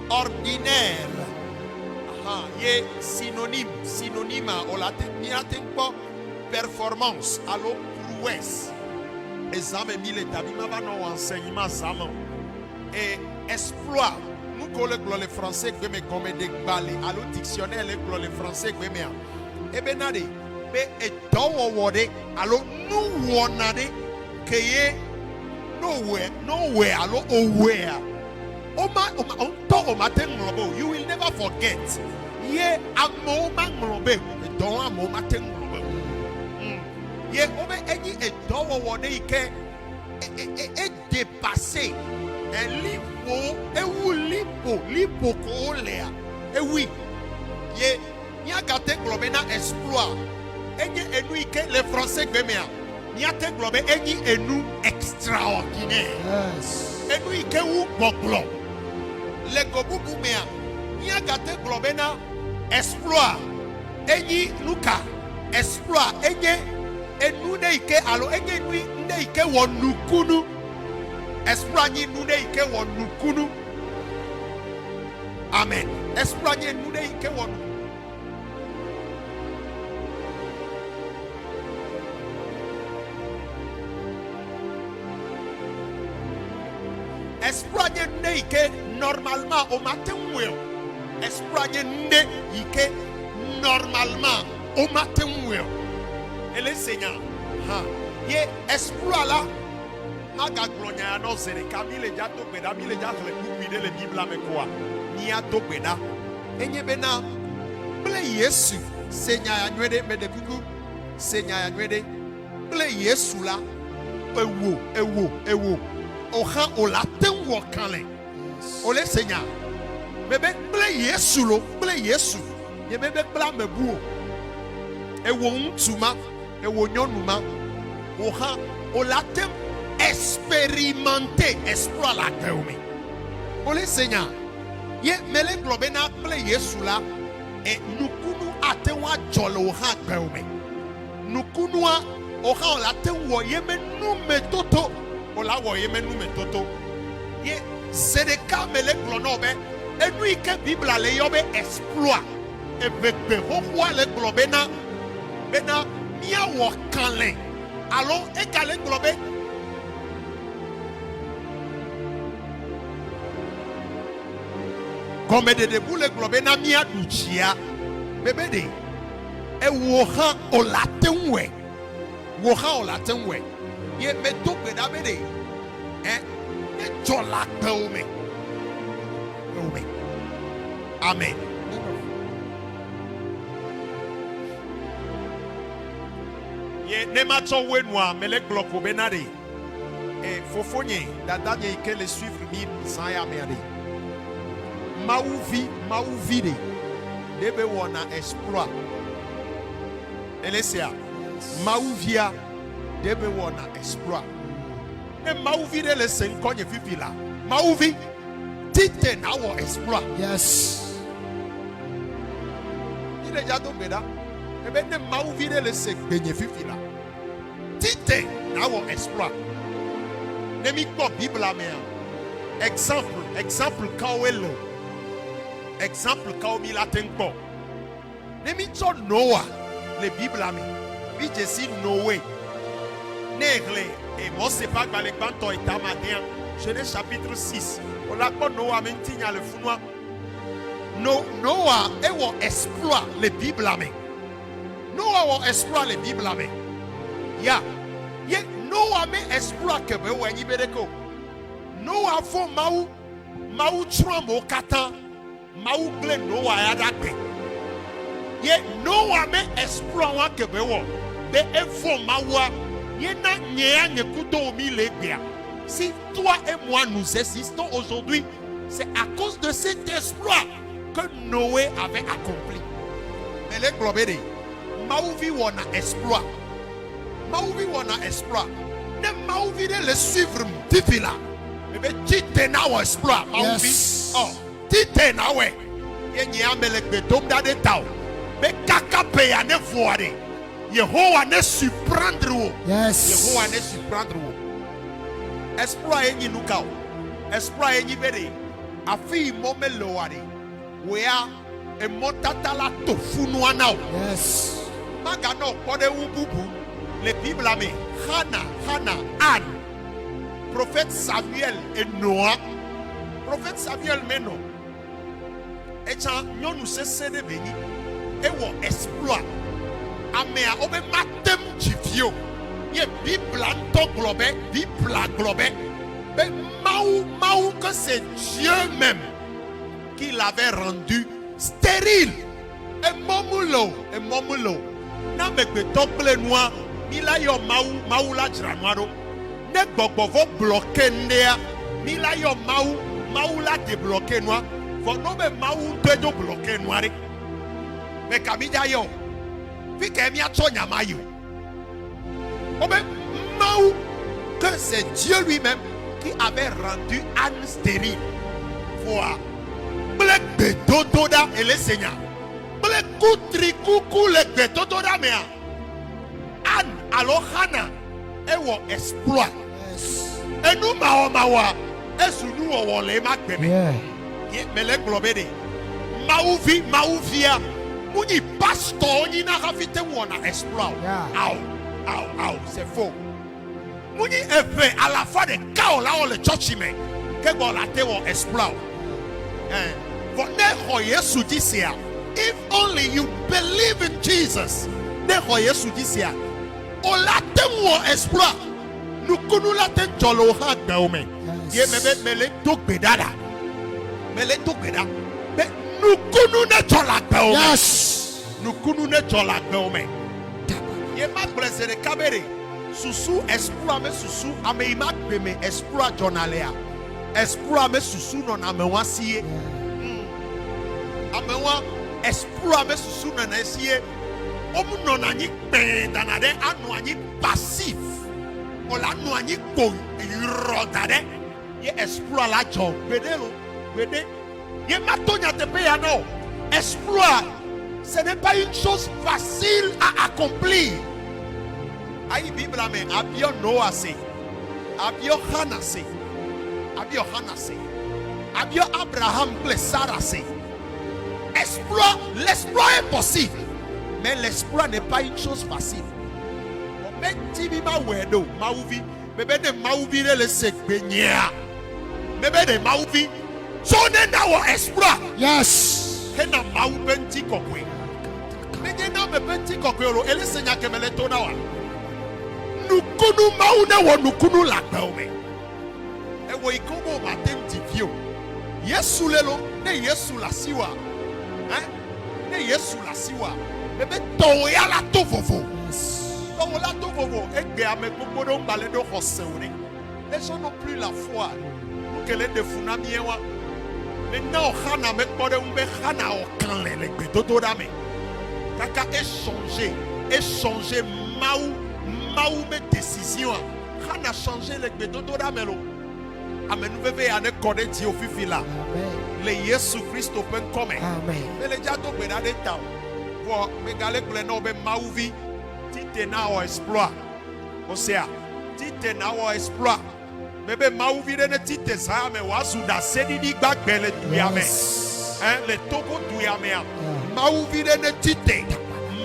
ordinaires. Yé synonyme au latin, performance, allo prouesse. Examen mille établissements va nos enseignements zaman et exploit. Nous collègues les Français mais comme des balles à l'autre dictionnaire les Français mais et ben nade be et dowo wode alors nous wonade que nowhere alors where on talk o matin you will never forget ye amoma nglobe don amoma matin ye obe eni et dowo wode ike et dépasser un lipo kolea. Et oui, ye nia gate globena exploit. Eni enu ike les Français gbemea. Nia te globe eni enu extraordinaire. Yes. Enu ike wu boglo. Le gobubu mea. Nia gate globena exploit. Eni nuka exploit. Enu ne ike alo eni ne ike wonukunu. Esplanye nous ne ike wonu kunu. Amen. Esplanye nous ne ike wonu. Esplanye nous ne ike normalement au matin oué. Esplanye nous ne ike normalement au matin oué. Et le Seigneur, ye exploit là. Maga glonia no zere kamile jato beda mile jato le kupide le Bible me kwa ni ato beda enye bena ble Yesu senya ya nwede me de kuku senya ya nwede ble Yesu la ewo oha olaten wo kanle ole senya bebe ble Yesu lo ble Yesu ye bebe bla mebu ewo ntuma ewo nyonuma oha olaten expérimenter exploit la gueule. Pour les Seigneur, ye mele globena ple Yesu la et nous kunu atewa jolo ha gueule. Nous kunu oha la tewo ye menu metoto ola wo ye menu metoto. Ye c'est des cas mele glonobe et lui que Bible le yobe exploit et bebe ho le globena bena mia wo kanle. Alors égalé globe comme de debout le globe na mia duchia bébé de e woha o latenwe ye me to be da be de e jola kaume amen ye ne ma to wenwa me le gloko benade e fofonye dada ye ke le suivre mi sans ya merde Mauvi de debe wona exploit. Elesia Mauvia debe wona exploit. E Mauvi de le senkonye fifila. Mauvi tite na wo exploit. Yes. Ide jado beda. Ebe ne Mauvi de le senkonye fifila. Tite na wo exploit. Nemi ko Bible la mea. Exemple quand elle. Exemple quand il a tenko. Nemi cho Noah. Le Bible la mea. Vi jesi Noé. Négle. Et moi c'est pas que les bantos est amadien. Genèse chapitre 6. On l'a pas Noah mentigna le founois. Noah et on exploit les Bibles la mea. Noah on exploit les Bibles la mea. Ya. Ye Noah me exploit que be wa nyibedeko. Noah fo mau trombo kata. Mau gle Noah ya dakbe. Ye Noah me exploit wa que be wo. Be efo mawa. Ye na nyea nyekuto mi legbia. Si toi et moi nous existons aujourd'hui, c'est à cause de cet exploit que Noé avait accompli. Mais les globés, Maouvi wana exploit. Maouvi wana exploit. Ne Maouvi de le suivre tifila. Mais tite na wa exploit. Maouvi. Oh, tite na we. Ye nyame le betom da de tao. Mais kaka pe ya ne voade. Yehowa ne surprendre wo. Yes. Yehowa ne surprendre wo. Exploit enyi nukao. Exploit enyi bede. Afi mome loade. Wea e motatala tofunu anao. Yes. Magano kode ububu. Le Bible ame. Hannah, Anne. Prophète Samuel et Noah. Prophète Samuel meno. Et chan nyonu se sede beni. E wo exploit. Amea obe matem jivio. Ye Bible anto globe. Bible globe. Mais Maou que c'est Dieu même qui l'avait rendu stérile. Et momulo. Na me tople noir. Mila yo Maou la jranwaro. Ne gbogbo bloqué ndea. Mila yo Maou la débloqué noir. Faut no be Maou tedo bloqué noir. Mais kamija yo. Fi kemi a chonya mayo. Obe Maou que c'est Dieu lui-même qui avait rendu Anne stérile. Voilà. Blek betotoda et le Seigneur. Blek koutri koukou le betotoda mea. Anne alors Hannah et wo exploit. Et nous mawa et sous nous on les makbebe. Mais les globés Maouvia Mouni pastor ni na rafite wona exploit. Aou, c'est faux. Mouni effet à la fin de chaos là on le church mais que bon la te won exploit. If only you believe in Jesus, on la te won exploit. Nous kunu la te jolo ha gaume. Ye mele tok bedada. Mele tok bedada. Nous kunu ne jola gaume. Yes. Nous kunu ne jola gaume. Ye ma blessé de kabere. Susu exploit me susu ame ima beme exploit journalea. Exploit me susu non amewa siye. Amewa exploit me susu non siye. Omu non ani pe danade anu ani passif. Ola anu ani ko rodade. Ye exploit la job. Bede. Ye matonya te pe ya no. Exploit. Ce n'est pas une chose facile à accomplir. Aïe Bible amen. Abio Noah se. Abio Hannah se. Abio Abraham ple Sarah se. L'exploit est possible. Mais l'exploit n'est pas une chose facile. Mais Tibima wedo Maouvi. Bébé de Maouvi le sekbenya. Bébé de Maouvi. Sonne na wo exploit. Yes. Hena Maou benti kokwe. Mejena me benti kokwe ro. Ele senya kemele tona wa. Nukunu Maou wo nukunu la gaume. Ewo ikobo matem divio. Yesu lelo ne Yesu la siwa. Ne Yesu la siwa. Bébé toya la to vovo. Toya la to vovo. Egbe ame gbogbo do mbale do hoseure. Les gens n'ont plus la foi. Nous que les defuna miewa. Maintenant Hannah me kode umbe Hannah o kanle le gbe dodo dame. Kaka échanger Maou me décision. Hannah changer le gbe dodo dame lo. Amen nous bebe ane kode ti ofifi la. Le Yesu Christ open come. Amen. Mais le jato be na de taw. Wo me gale kle no be Maouvi. Ti te na o exploit. Osea, ti te na o exploit. Bébé mauvide ne tite ça mais wazuda sedidi bagbele duyame. Hein les togo duyame. Mauvide ne tite.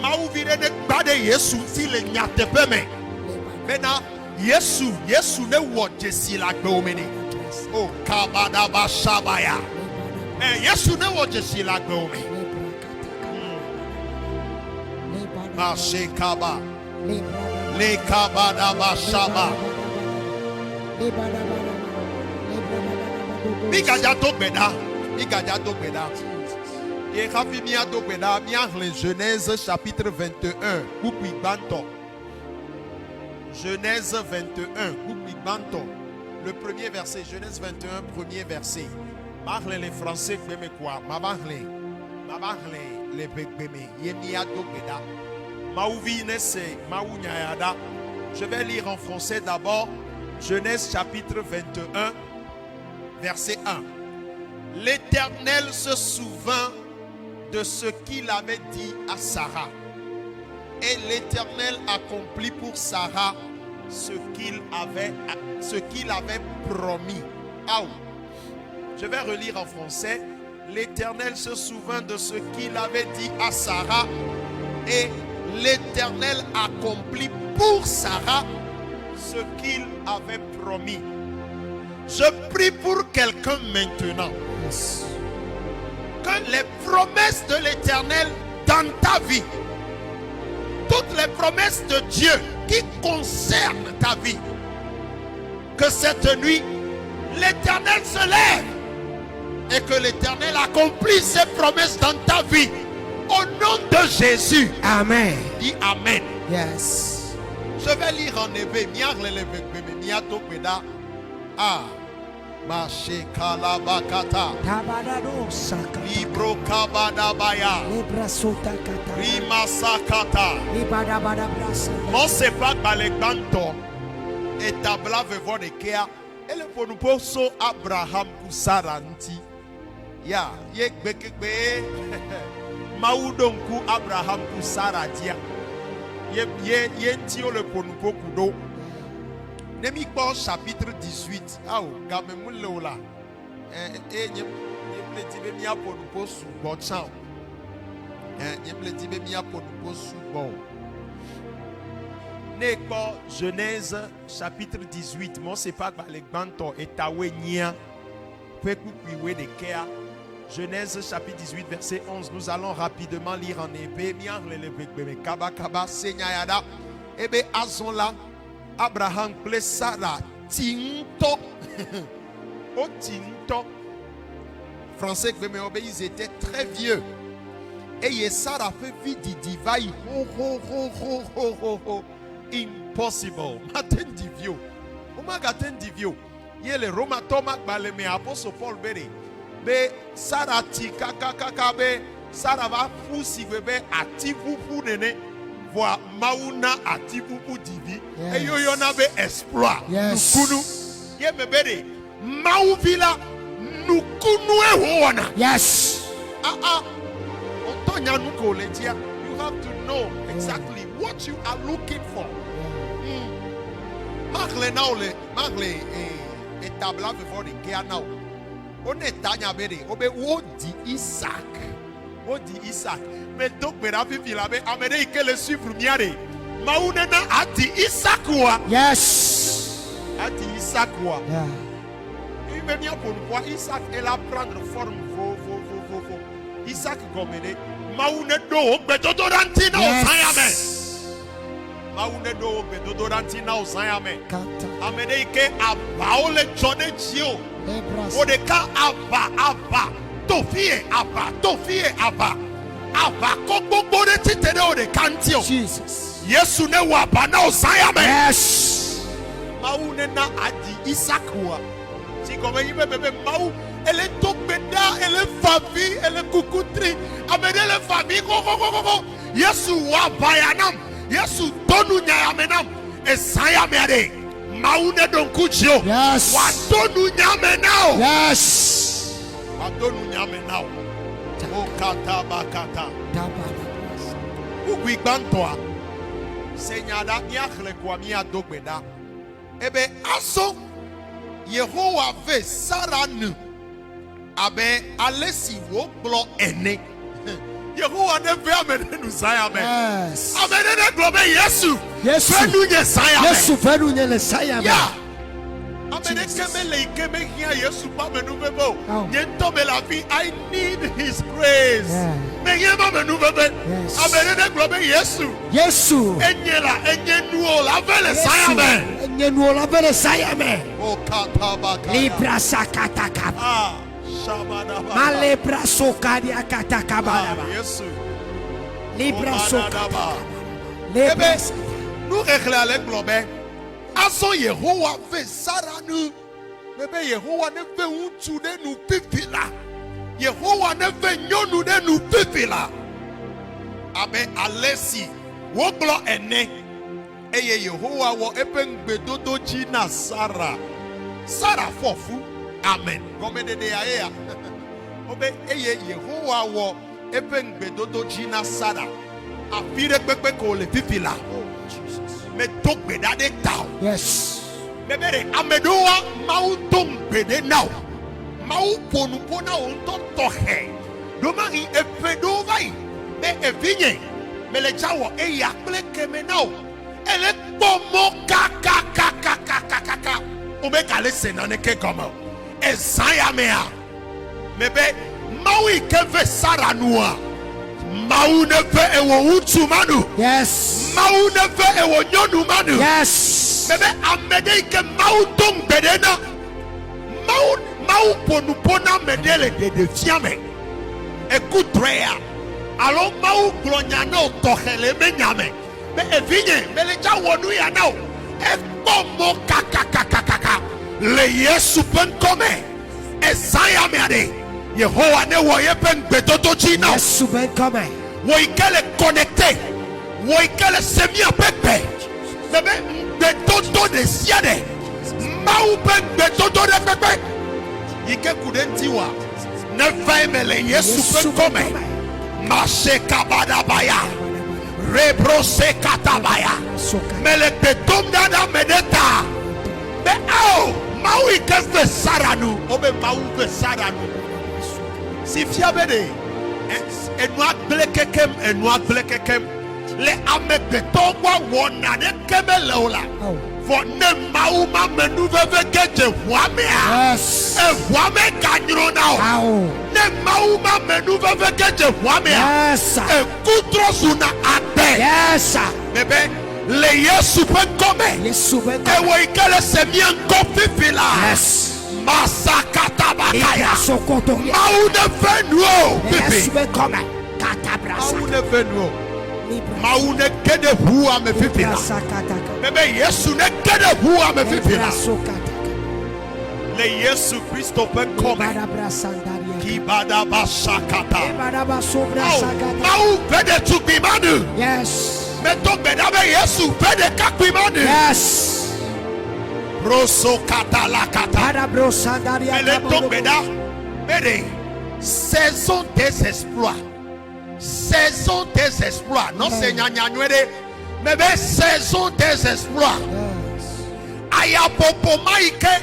Mauvide ne bade Yesu si le nyate peme. Maintenant Yesu ne wo jesi la gbeomeni. Oh kabada ba shabaya. Yesu ne wo jesi la gbeomeni. Ma shekaba. Le kabada ba shaba. Migaja Dogbeda. Et Rafimia Dogbeda, Genèse chapitre 21. Koupui Banto. Genèse 21. Koupui Banto. Le premier verset. Genèse 21, premier verset. Marle les Français, Beme quoi? Mabangle les Beme. Yemia Dogbeda. Maouvi Nesse, Maounyayada. Je vais lire en français d'abord. Genèse chapitre 21, verset 1. L'Éternel se souvint de ce qu'il avait dit à Sarah. Et l'Éternel accomplit pour Sarah ce qu'il avait promis. Ah oui. Je vais relire en français. L'Éternel se souvint de ce qu'il avait dit à Sarah. Et l'Éternel accomplit pour Sarah ce qu'il avait promis. Je prie pour quelqu'un maintenant. Que les promesses de l'Éternel dans ta vie, toutes les promesses de Dieu qui concernent ta vie, que cette nuit, l'Éternel se lève et que l'Éternel accomplisse ses promesses dans ta vie. Au nom de Jésus. Amen. Dis Amen. Yes. Je vais lire en hébreu. Ah, Maché Kalabakata. Libro Kabadabaya. Rimasakata. Mon sepak balekbanto. Et tabla vevo de Kea. Et le ponuposo Abraham Kusaranti. Ya, yek bekebe. Maudonku Abraham Kusaradia. Yentio le ponupo kudo. Nemikbo chapitre 18. Ah, gamemulola. Nyemle dibe mia ponupo subo chan. Nyemle dibe mia ponupo subo. Nekbo Genèse chapitre 18. Mon sepak balekbanto etawe nia. Peku piwe de Kea. Genèse chapitre 18 verset 11. Nous allons rapidement lire en hébreu. Kaba senyayada. Ebe azonla Abraham ple Sarah tinto. O tinto. Français que ils étaient très vieux. Et Sarah fait vite divai. Impossible. Matin divio. Omagaten divio. Yele Roma Thomas baleme apostle Paul Bere. Be Sarah tika kaka be Sarah va fusi bebe atipupu nene voa mauna atipupu divi e yo na be exploit nukunu ye mebere mauvila nukunu e hoona. Yes. Otonya nuko letia. You have to know exactly what you are looking for. Marle naule marle etabla before the care now. On est tanya bere obe wo di Isaac. Wo di Isaac. Mais donc me rafi filabe amene ike le suivre miare. Maunena ati Isaac wa. Yes. Ati Isaac wa. Yeah. Il me vient pour voir Isaac et la prendre forme faux. Isaac gomene. Maune do bedodoranti na osayame. Maune do bedodoranti na osayame. Amene ike abaole jone jio. Odeka aba tofie aba kokbo de titene odeka ntio Jesus. Yesu ne wa ba na osayame. Yes. Mawu ne na adi Isaac wa ti comme yibe bebe mawu ele tokbeda ele favi ele kukutri amene ele favi ko Yesu wa bayanam Yesu tonu nyamenam esayame ade. Maune donkujio. Yes. Watonu nyame now. Yes. Watonu nyame now. O kata bakata. Ugwi bantoa. Senyada nyakhle kwa miya dogbeda. Ebe aso Yehowa ve Sarah nu abe alesi wo glo ene. Yehowa ne ve amene nu saya me. Yes. Amene ne glo be Yesu. Yesu. Fenu nye saya me. Yesu fenu nye le saya me. Yeah. Amene keme le keme hia Yesu pa menu bebo. Yento me la vie, I need his grace. Me yema menu bebe. Amene ne glo be Yesu. Yesu. Enyela enyenuo la vele saya me. Enyenuo la vele saya me. O katabaka. Libra sakataka. Ah, shabadaba. Malebra sokadi akataka balaba. Yesu. Libra sokataka. Ebe, Libra nous réclamons le globe. Aso Yehowa ve Sarah nu. Bebe Yehowa ne ve untu de nu pipila. Yehowa ne ve nyonu de nu pipila. Abe alesi wo glo ene. Eye Yehowa wo epengbe dodo ji na Sarah. Sarah fofu. Amen. Gomede de ya. Obe eye Yehowa wo epengbe dodo ji na Sarah. Afire pepe ko le pipila. Me togbe da de tao. Yes. Bebere amedoa mau togbe de now. Mau ponu pona on ton tohe. Doma i epedo vai. Me evinye. Me le jawo e yakle keme now. Ele pomo kaka. Ome kale senane ke komo. Ezaya mea. Mebe mau i keve Sarah noa. Mau ne ve ewo utu manu. Yes. Mau ne ve ewo nyonu manu. Yes. Bebe amede ke mau dong bedena. Mau ponu pona medele de fiame. Ekutrea. Alors mau glonya no tohele menyame. Me evinye me le jawonu ya now. E pomo kaka. Le Yesu pen come. Ezaya me ade. Yehowa ne wo ye pen betoto chi now. Yesu ben come. Wo ikele connecté. Wo ikele semi pepe. Bebe betoto de siade. Mau pen betoto de pepe. Ike kudentiwa. Ne faimele Yesu pen come. Mashe kabada baya. Rebrose katabaya. Mele betom dada medeta. Be au. Mau ike Saranu. Obe mau ve Saranu. Si fiabede. Enwa blekekem. Le ame betogwa wona ne keme leola. For ne mau ma menu veve geje huamea. Yes. E huame kanyro now. Ne mau ma menu veve geje huamea. Yes. E kutro suna ate. Yes. Bebe le Yesu pen come. Yesu ben E wo ikele semien kopipila. Yes. Masakata bakaya. Sokotoria. Mau ne fenuo. Yesu Pipi. ben come. Katabrasa. Mau ne fenuo. Mau ne kede hua me fipila. Bebe Yesu ne kede hua me fipila. Le Yesu Christo pen come. Kibada basakata. Mau vede tukbimanu. Yes. Meto bedabe Yesu vede kakbimanu. Yes. Roso kata la kata. Ele togbeda. Bede. Saison des exploits. Saison des exploits. Non c'est nyanyanwede. Mais saison des exploits. Aya popo maike.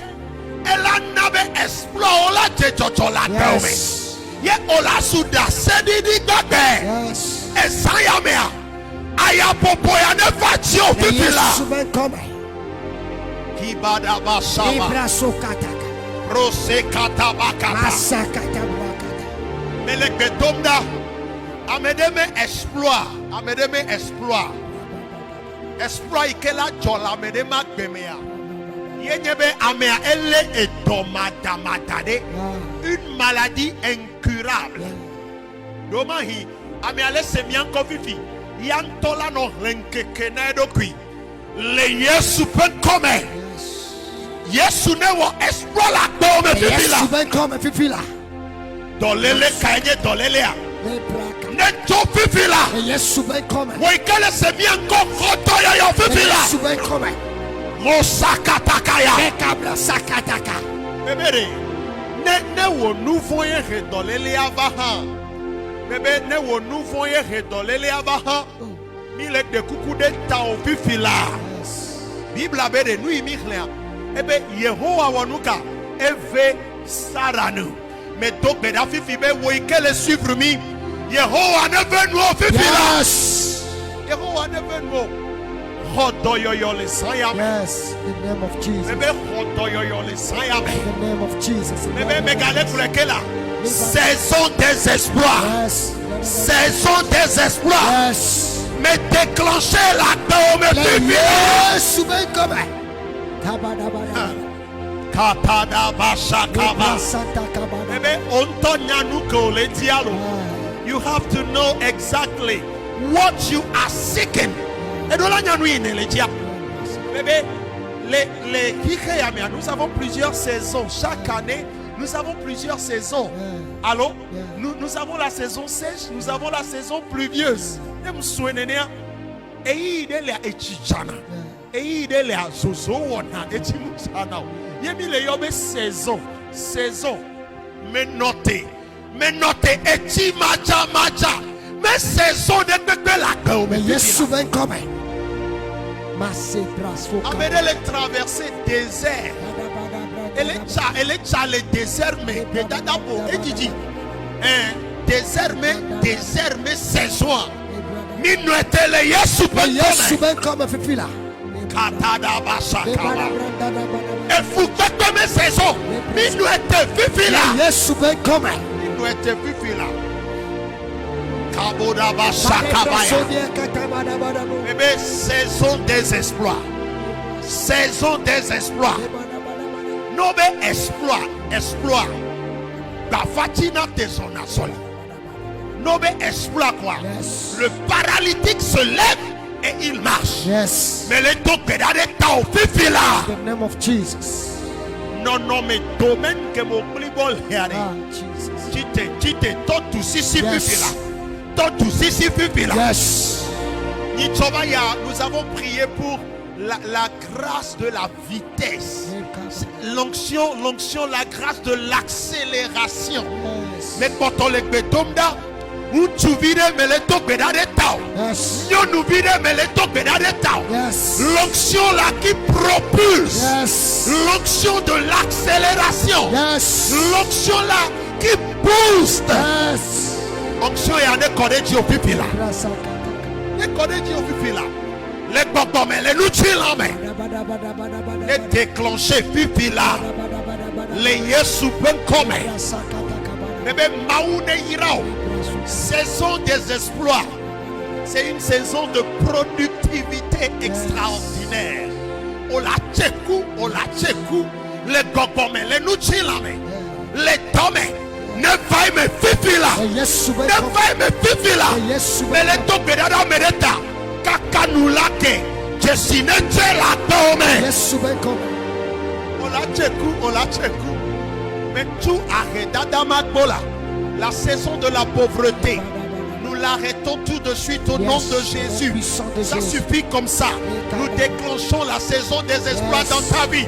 Ela nabe exploit ola jejojola teome. Ye ola suda sedidi gabe. Yes. Esaya mea. Aya popo ya ne fatio fifila. Kibada basaba. Rose katabakata. Meleke tomda. Amedeme exploit. Exploit ikela jola amedema gbemea. Yenyebe amea ele etomadamatade. Une maladie incurable. Domahi amea le semian kofifi. Yantola no renkeke na edokui. Le Yesu pen come. Yesu ne wo exploit la dome fifila. Yesu ben come fifila. Dolele kanye dolele a. Neto fifila. Yesu ben come. Wo ikele se bien kokoto ya yo fifila. Yesu ben come. Mosakataka ya. Bekabra sakataka. Bebere. Ne wo nu foye he dolele ava ha. Bebe ne wo nu foye he dolele ava ha. Mi le de kuku de ta o fifila. Bible abede nu imihlia. ebe Yehowa wanuka eve saranu me donc be da fifi be wo ikele suivre mi Yehowa ne veut nous fifi là Yehowa ne veut nous hodoyoyo le sayame Yes, in the name of Jesus. ebe hodoyoyo le sayame In the name of Jesus. In the ebe name me of gale Jesus. kulekela saison des espoirs Yes. saison des espoirs Yes. me déclencher la paix me fifi là Yes, ben comme. Kabadabada. kapada bashakaba Santa kabada. ebe ontonya nuko le dialo. You have to know exactly what you are seeking. Et donc là, nous avons plusieurs saisons. Chaque année, nous avons plusieurs saisons. Allô? Nous avons la saison sèche, nous avons la saison pluvieuse. Et il est là, et il est là, saison, saison, mais notez, et ti maja, mais saison de bébé la gueule, mais Yes, ben comme. Masse brasfo. amenez les traverser désert. Elle est le désert, mais d'abord, et dit, désert, mais saison. Ni nous était le Yesu ben Yes, comme. ben comme fifi là. Katada bashakaba. Et vous faites comme saison. Ni nous était fifi là. Yes, ben comme. Ni nous était fifi là. Kaboda bashakabaya. Bébé, saison des exploits. Saison des exploits. Nobe exploit. Bafatina tesonasol. Nobe exploit quoi? Yes. Le paralytique se lève et il marche. Yes. Mais les topédas de tao fifi là. In the name of Jesus. Non, mais domaine que mon plibol Ah, héari. Jesus. Tite, toi tout si fifi là. Yes. Toi tout si fifi là. Yes. Nous avons prié pour la grâce de la vitesse. L'onction, la grâce de l'accélération. Yes. Mais quand on les bétomda, où tu vires, mais les topédas de tao. Yes. Nous vire, mais les topédas de tao. Yes. L'onction là qui propulse. Yes. L'onction de l'accélération. Yes. L'onction là qui booste. Yes. Onction est en école Dieu pipi là. Grâce à Kataka. École Dieu pipi là. Les bobos mais les noutils là mais. Les déclencher pipi là. Les Yesu ben comme. Grâce à Kataka. Bébé maoune irao. Saison des exploits. C'est une saison de productivité extraordinaire. On la tchekou. Les bobos mais les noutils là mais. Les tomés. Ne va me fifi là. Yes, Ne ben comme. va me fifi là. Yes, Mais les topédas mereta. Kakanulake. Je suis né la tome. Yes, ben comme. On la tchekou. Mais tout arrête d'Adamagbola. La saison de la pauvreté. Nous l'arrêtons tout de suite au nom de Jésus. Ça suffit comme ça. Nous déclenchons la saison des exploits dans ta vie.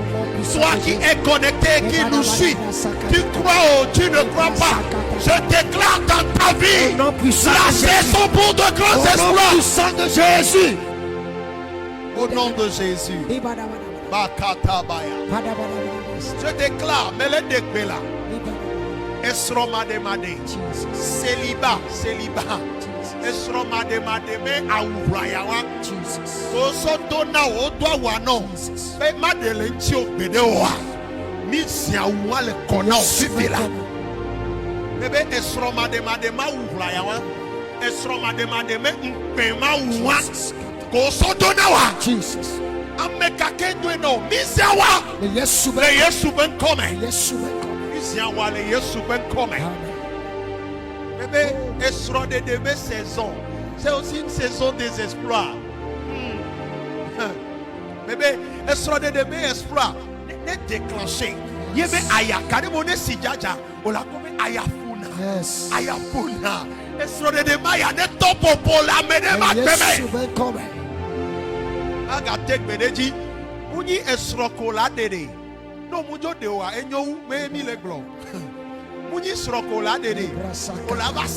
Toi qui es connecté et qui nous suit. Tu crois ou tu ne crois pas. Je déclare dans ta vie la saison pour de grands exploits. Puissant de Jésus. Au nom de Jésus. Bakatabaya. Je déclare, mais les décbela. Esromademade. Célibat. Esromademade awurayawa. Osodona odwa wano. Be madele nti ogbedewa. Misi awwa le kona ofifila. Bebe esromademade awurayawa. Esromademade mpema uwa. Osodona wa. Jesus. Amekake no misi awa. Le Yesu Le Yesu ben come. Yesu ben comme. Le Yesu ben come. Bébé, Esro de début saison. C'est aussi une saison des exploits. Bébé, Esro de début exploit. Ne déclenché. Yebe ayaka de mone sijaja. Ola comme ayafuna. Yes. Ayafuna. Esro de début ya ne topo pola me de ma Yesu teme. ben comme. Aga tek bedeji. Uni Esro kola dede. No mujo dewa enyo me mi le glo. Muni sroko la dede. Olava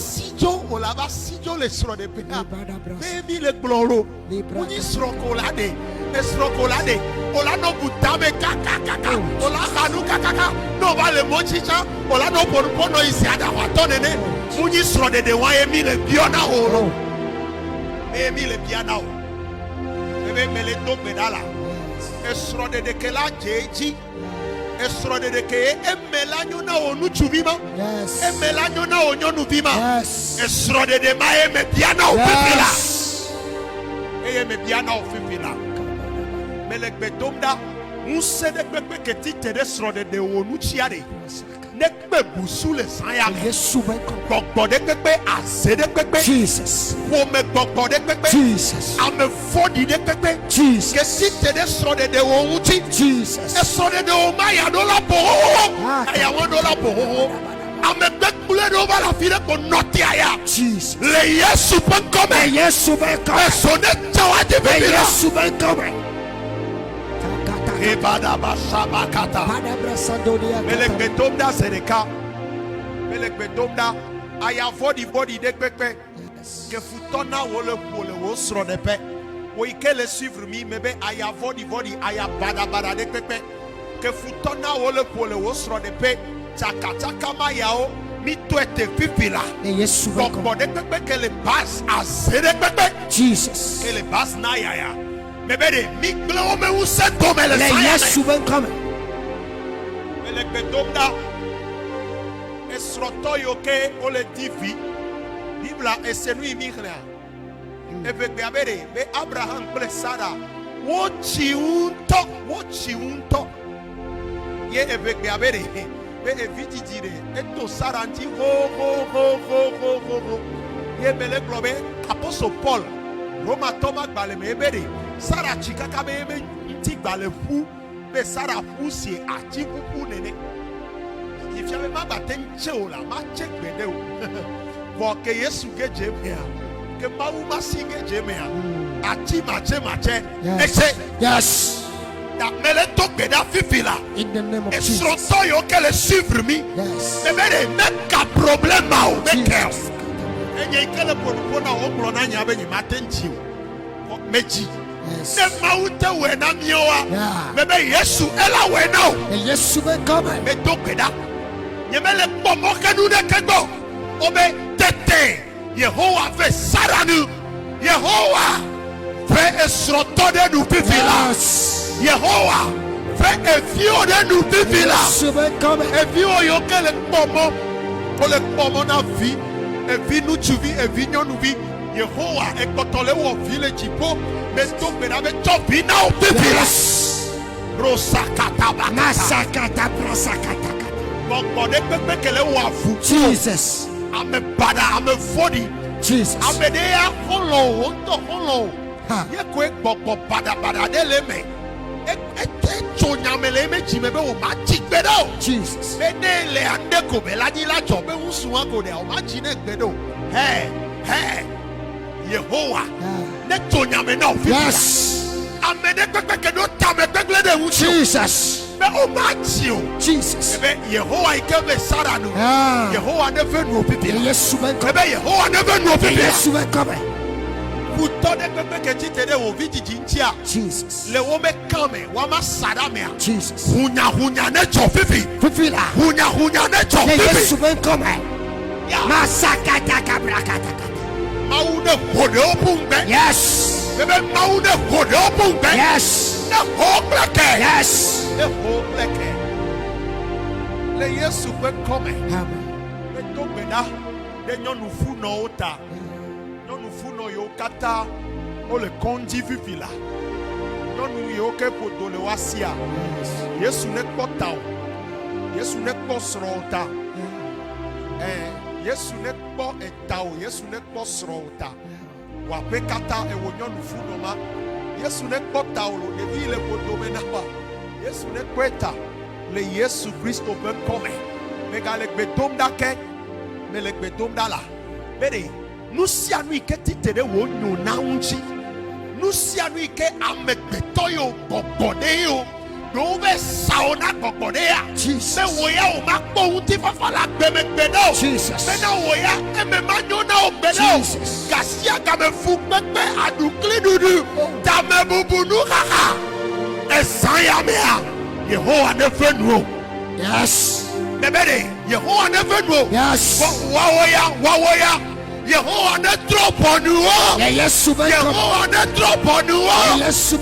sijo le sro de pena. Baby le gloro. Muni sroko la de. Esroko la de. Ola no butabe kaka. Ola kanu kaka. No vale mochicha. Ola no pono isi ada watonene. Muni sro de wa emi le biona oro. Emi le biana o. Bebe mele do pedala. Esro de kela jeji. Esro de ke emelanyo na onu chubima. Yes. Emelanyo na onyonu bima. Yes. Esro de ma eme biana o pepila. Eme biana o pepila. Melek betomda unse de pepe ke tite de esro de onu chiade. Nekbe busu le sanya. Yesu ben kom. Gbogbo de pepe ase de pepe. Jesus. Wo me gbogbo de pepe. Jesus. Ame fodi de pepe. Jesus. Ke tite de esro de onu chi. Jesus. Esro de o maya do la po. Aya wo do la po. Ame bekule do ba la file ko noti aya. Jesus. Le Yesu ben kom. Yesu ben kom. Esone tawa de pepe. Yesu ben kom. Ebada basaba kata. Melek betomda sedeka. Melek betomda aya fodi de pepe. Que futona wole wo sro de pe. Wo ikele suivre mi mebe aya fodi aya bada de pepe. Que futona wole wo sro de pe. Chaka mayao mi tuete pipila. Yesu bon de pepe que le passe à de pepe. Jesus. Que le passe na ya. Mebede mi glo me useto me le Yesu ben kom. Melek betomda esroto yoke ole divi bibla esenui mihla efekbe abere be Abraham kple Sara wo chi unto ye efekbe abere be evidijire eto Sara nti ho ye melek globe apostle Paul Roma Thomas gbale me ebere Sara chikaka be ebe nti gbale fu be Sara fu si achi pupu nene ifia be mabate nche ola ma check bede o bo ke Yesu ge jemea ke mawu masinge jemea achi mache yes da mele to gbeda fifila in the name of Jesus. Esroto yo ke le suivre mi yes bebe make ka problema o make enye ikele podo na o bro na nya be ni matenchi o meji ne maute we na miowa bebe Yesu ela we na Yesu be come me dokeda nyemele pomo kanu de kegbo obe tete Yehowa fe saranu Yehowa fe esroto de nu pifila Yehowa fe efio de nu pifila Yesu be come efio yo kele pomo na vi evi nu chuvi evi nyonu vi Yehowa ekotole wo village po me to bena be chopi na o pepila rosakata masakata brasakata bokbo de pepe kele wo afu Jesus ame bada ame fodi Jesus ame de ya holo ye ko ekbokbo bada de le me e chonyamele me jimebe wo ma jigbedo Jesus be de le ande ko be la ni la jo be unsuwa ko de o ma jine gbedo hey Yehowa ne tonyame na ofi yes amene pepeke no tame pegle de wucho Jesus be o matio Jesus be Yehowa ikebe Sara no Yehowa ne fe no opi Yesu ben come be Yehowa ne fe no opi Yesu ben come futo de pepeke tite de wo vijiji ntia Jesus le wo me kame wa ma sada me Jesus hunya ne cho fifila hunya ne cho Yesu ben come masakata kabrakata Maude hode opumbe. Yes. Bebe maude hode opumbe. Yes. Ne hobleke. Yes. Ne hobleke. Le Yesu pe come. Amen. Le to beda. De nyonu fu no ota. Nyonu fu no yo kata. O le konji vivila. Nyonu yo ke poto le wasia. Yesu ne kota o. Yesu ne kosro ota. Yesu ne kpo etao Yesu ne kpo srota wa pekata e wonyonu funoma Yesu ne kpo taolo de vile podomena ba Yesu ne kweta le Yesu Kristo ben come megale betomda ke mele betomda la bede nusia nu iketi tere wonyo na unchi nusia nu ike amekbetoyo bobode yo Dove sauna kokodea. Jesus. Me woya o makpo uti fafala gbeme gbedo. Jesus. Me na woya eme manyona o gbedo. Jesus. Gasia game fu pepe adukli dudu. Dame bubunu kaka. Esaya mea. Yehowa ne fenu. Yes. Bebede. Yehowa ne fenu. Yes. Wawoya. Yehowa ne drop on you. Yes, Yehowa ne drop on you. Yes,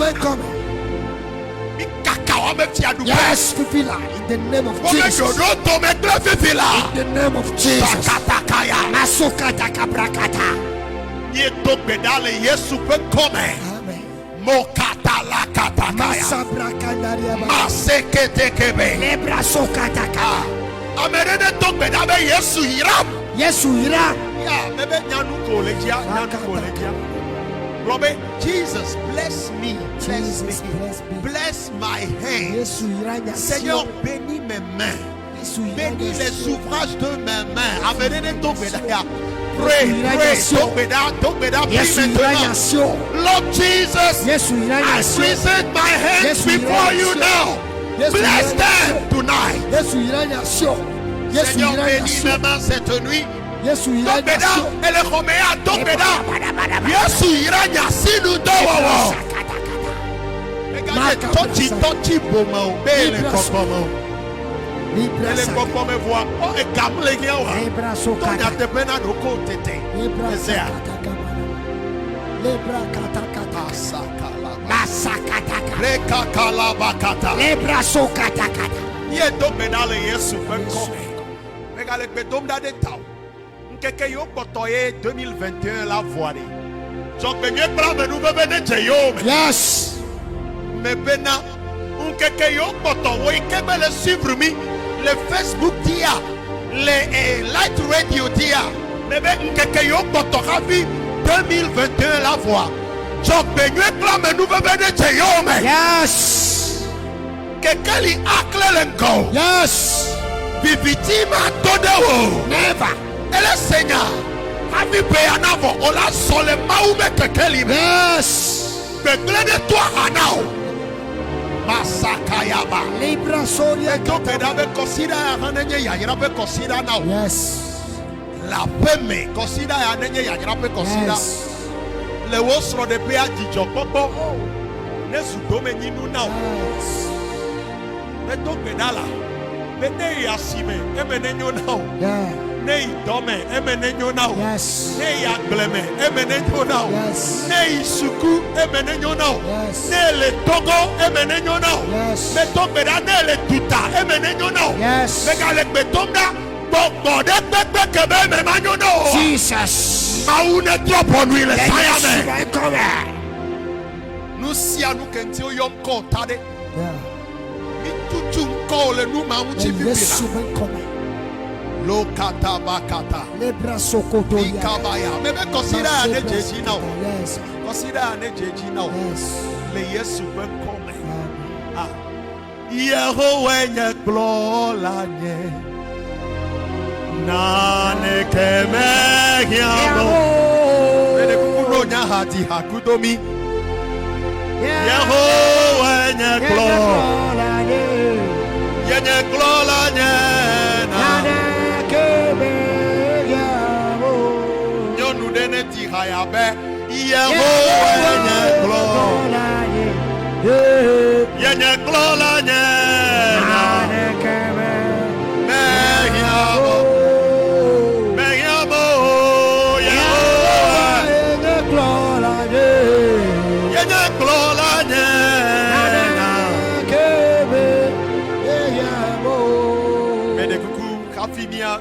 yes, Fifila, in the name of Jesus. In the name of Jesus. Masokata brakata. Amen. Mokata la katakaya. Maseketekebe. Lebra sokata ka. Amerede tokbedabe Yesu hiram. Yesu hiram. Yeah, maybe nyanu kolegia. Robert, Jesus bless me. Bless my hands. Seigneur, bénis mes mains. Bénis les ouvrages de mes mains. Amerede tokbedaya. Pray. Tokbeda. Lord Jesus, I present my hands before you now. Bless them tonight. Seigneur, bénis mes mains cette nuit. Tokbeda, ele khomea tokbeda. Yesu iranya sinu dowo. Regardez, tochi boma o bele kokomo. Ele kokomo voa o e gamle gya wa. Tonya tepena no ko tete. Ezea. Lebra kata Sakala. masakata Reka kalabakata. lebra sokata. Ye tokbeda le Yesu pe kome. Regardez, bedomda de tao. Nkeke yo kotoye 2021 la voire. Jokbenye prame nou bebe de jeyome. Yes. Mais maintenant, nkeke yo koto wo ikebe le suivre mi le Facebook dia, le Light Radio dia. Bebe nkeke yo koto ravi 2021 la voix. Jokbenye prame nou bebe de jeyome. Yes. Kekeli akle lenko. Yes. Bibitima todewo. Never. Ele Seigneur, avi beyanavo ola sole maume kekeli. Yes. Begle de toi hanao. Masakayaba. Libra soria Tokbeda be consider hanenye yayira be consider now. Yes. La peme consider hanenye yayira be consider. Yes. Le wosro de pe ajijo popo. Ne sudome nyinu now. Yes. Me tokbeda la. Bete yasime emenenyo now. Yeah. Ne idome emenenyo now. Yes. Ne yagleme emenenyo now. Yes. Ne isuku emenenyo now. Yes. Ne le togo emenenyo now. Yes. Me tokbeda ne le tuta emenenyo now. Yes. Me gale betomda gbogbo de pepe kebe me manyo now. Jesus. Maune drop on we le sayame. Yes. Nous sia nous kenti o yom ko tade. Yeah. Mi tutu ko le nu ma uchi Yes. bibila. Lo kata bakata. Lebra sokoto. Ikabaya. Mebe consider ane jeji now. Yes. Consider ane jeji now. Yes. Le Yesu ben kome. Ah. Yehowa nye glola nye. Nane keme yamo. Mene kukuno nya hati hakudomi. Yehowa nye glola nye. Yenye glola nye. Nyonu dene ti hayabe. Yehowa nye glola. Yenye glola nye. Mehiamo. Yehowa. Yenye glola nye. Mede kuku kafi mia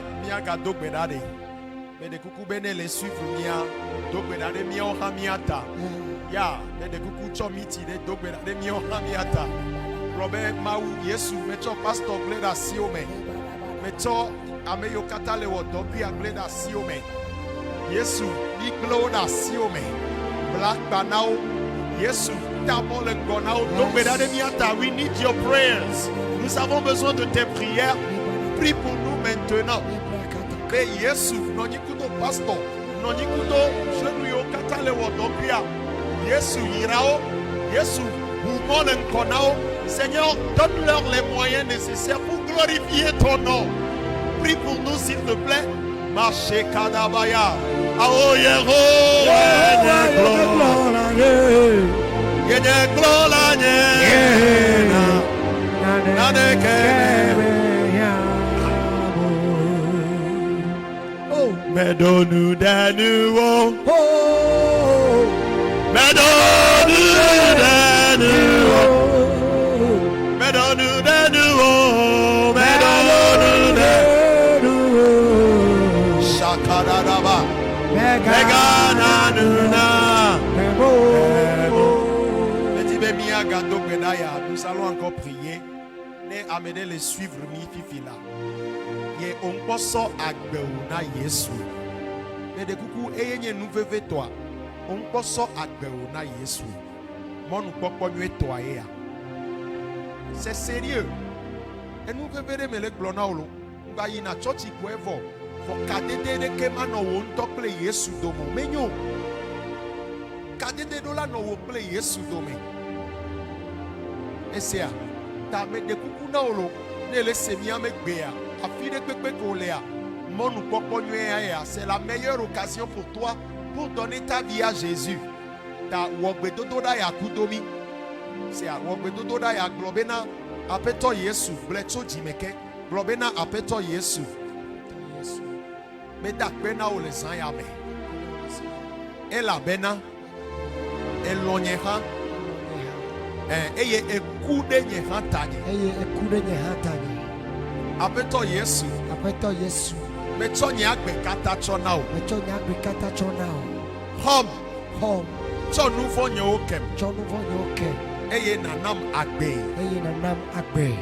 ga dogbedade. Mede kuku bene le suivre mia dogbedade mia o hamiata. Ya, mede kuku chomiti de dogbedade mia o hamiata. Robert Mau Yesu mecho pastor gleda siome. Mecho ameyo katale wo dobi gleda siome. Yesu igloda siome. Black banao Yesu tamo le gonao dogbedade miata. We need your prayers. Nous avons besoin de tes prières. Prie pour nous maintenant. Que Yesu nonyikudo pastor nonyikudo jenuyo katale wo dopia. Yesu yirao. Yesu humole nkonao. Seigneur, donne-leur les moyens nécessaires pour glorifier ton nom. Prie pour nous, s'il te plaît. Marché Kadabaya. Ao Yero. Medonu Danu. Medonu Danu. Medonu Danu. Medonu Danu. Shakadadaba. Megananuna. Nous allons encore prier. Nous amener les suivre mi fifila. Ye on poso agbe na Yesu. Mais de coucou eyenye nous veve toi. On poso agbe na Yesu. Mon nous popo nous toi ya. C'est sérieux. Et nous veve me le glonaolo. Nga yina church ko evo. For kadede de kema no won tokle Yesu domo. Menyo. Kadede dola no wo play Yesu domo. Esia ta me de kuku na olo ne le semia me gbea afi de pepe ko lea monu popo ya c'est la meilleure occasion pour toi pour donner ta vie à Jésus. Ta wogbe dodo da ya kudomi c'est a wogbe dodo da ya globena apeto Yesu blecho jimeke globena apeto Yesu me da pena o le san ya me ela bena elonyeha eye ekude nye hatanye. Apeto Yesu. Mecho nye agbe kata chonao. Hom. Chonu fo nye okem. Eye nanam agbe.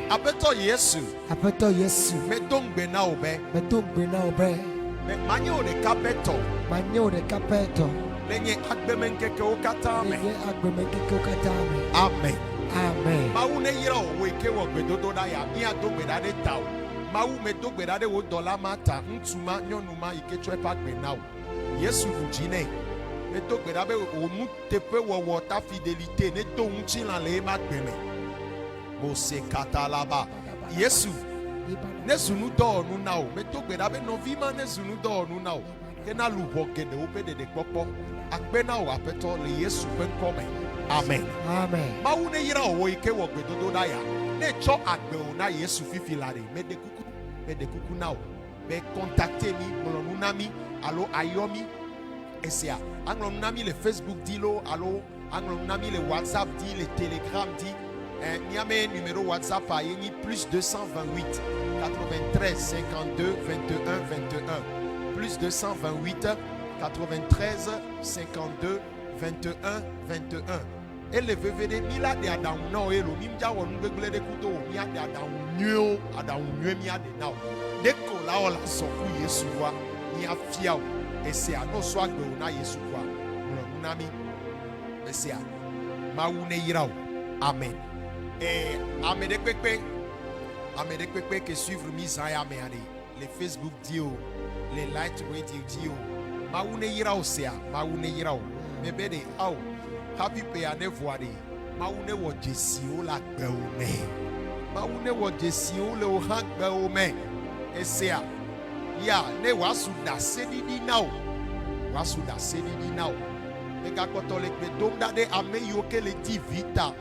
Apeto Yesu. Medongbe na obe. Manye o de kapeto. Lenye agbe menkeke okata me. Amen. Maune yira weke wo gbedodo da ya mi adogbe da de taw. Mau me dogbe da de wo dollar mata ntuma nyonuma iketwe pa gbe nawo. Yesu bujine. Me dogbe da be o mu tepe wo water fidélité ne to unchi lan le ma gbe me. Mo se katalaba. Yesu. Ne sunu do nu nawo. Me dogbe da be no vima ne sunu do nu nawo. Kena lubo gede ope de popo. Akbena o apeto le Yesu ben come. Amen. Mawu ne yira owo ike wo gbedodo da ya. Ne cho agbe o na Yesu fifilare. Me de kuku na o. Be contacter mi molonunami allo ayomi esia. Anglonunami le Facebook di lo allo anglonunami le WhatsApp di le Telegram di. Niame numéro WhatsApp a yeni plus 228 93 52 21 21 plus 228 93 52 21 21 et le VVD mila de adam no elo mimja wonu begle de kuto mi ade adam nyo mi ade now de ko la ola soku Yesu wa ni afia o ese ano so agbe na Yesu wa no nami ese a mawu ne yira o amen amede pepe que suivre Misaya me ade les Facebook dio les light radio dio mawu ne yira o se a mawu ne yira o mebe de au happy pay ane voade mawu ne wo jesi o la gbe o me mawu ne wo jesi o le o han gbe o me esia ya ne wasu da sedidi now e ka koto le gbe dom da de ame yo ke le di vita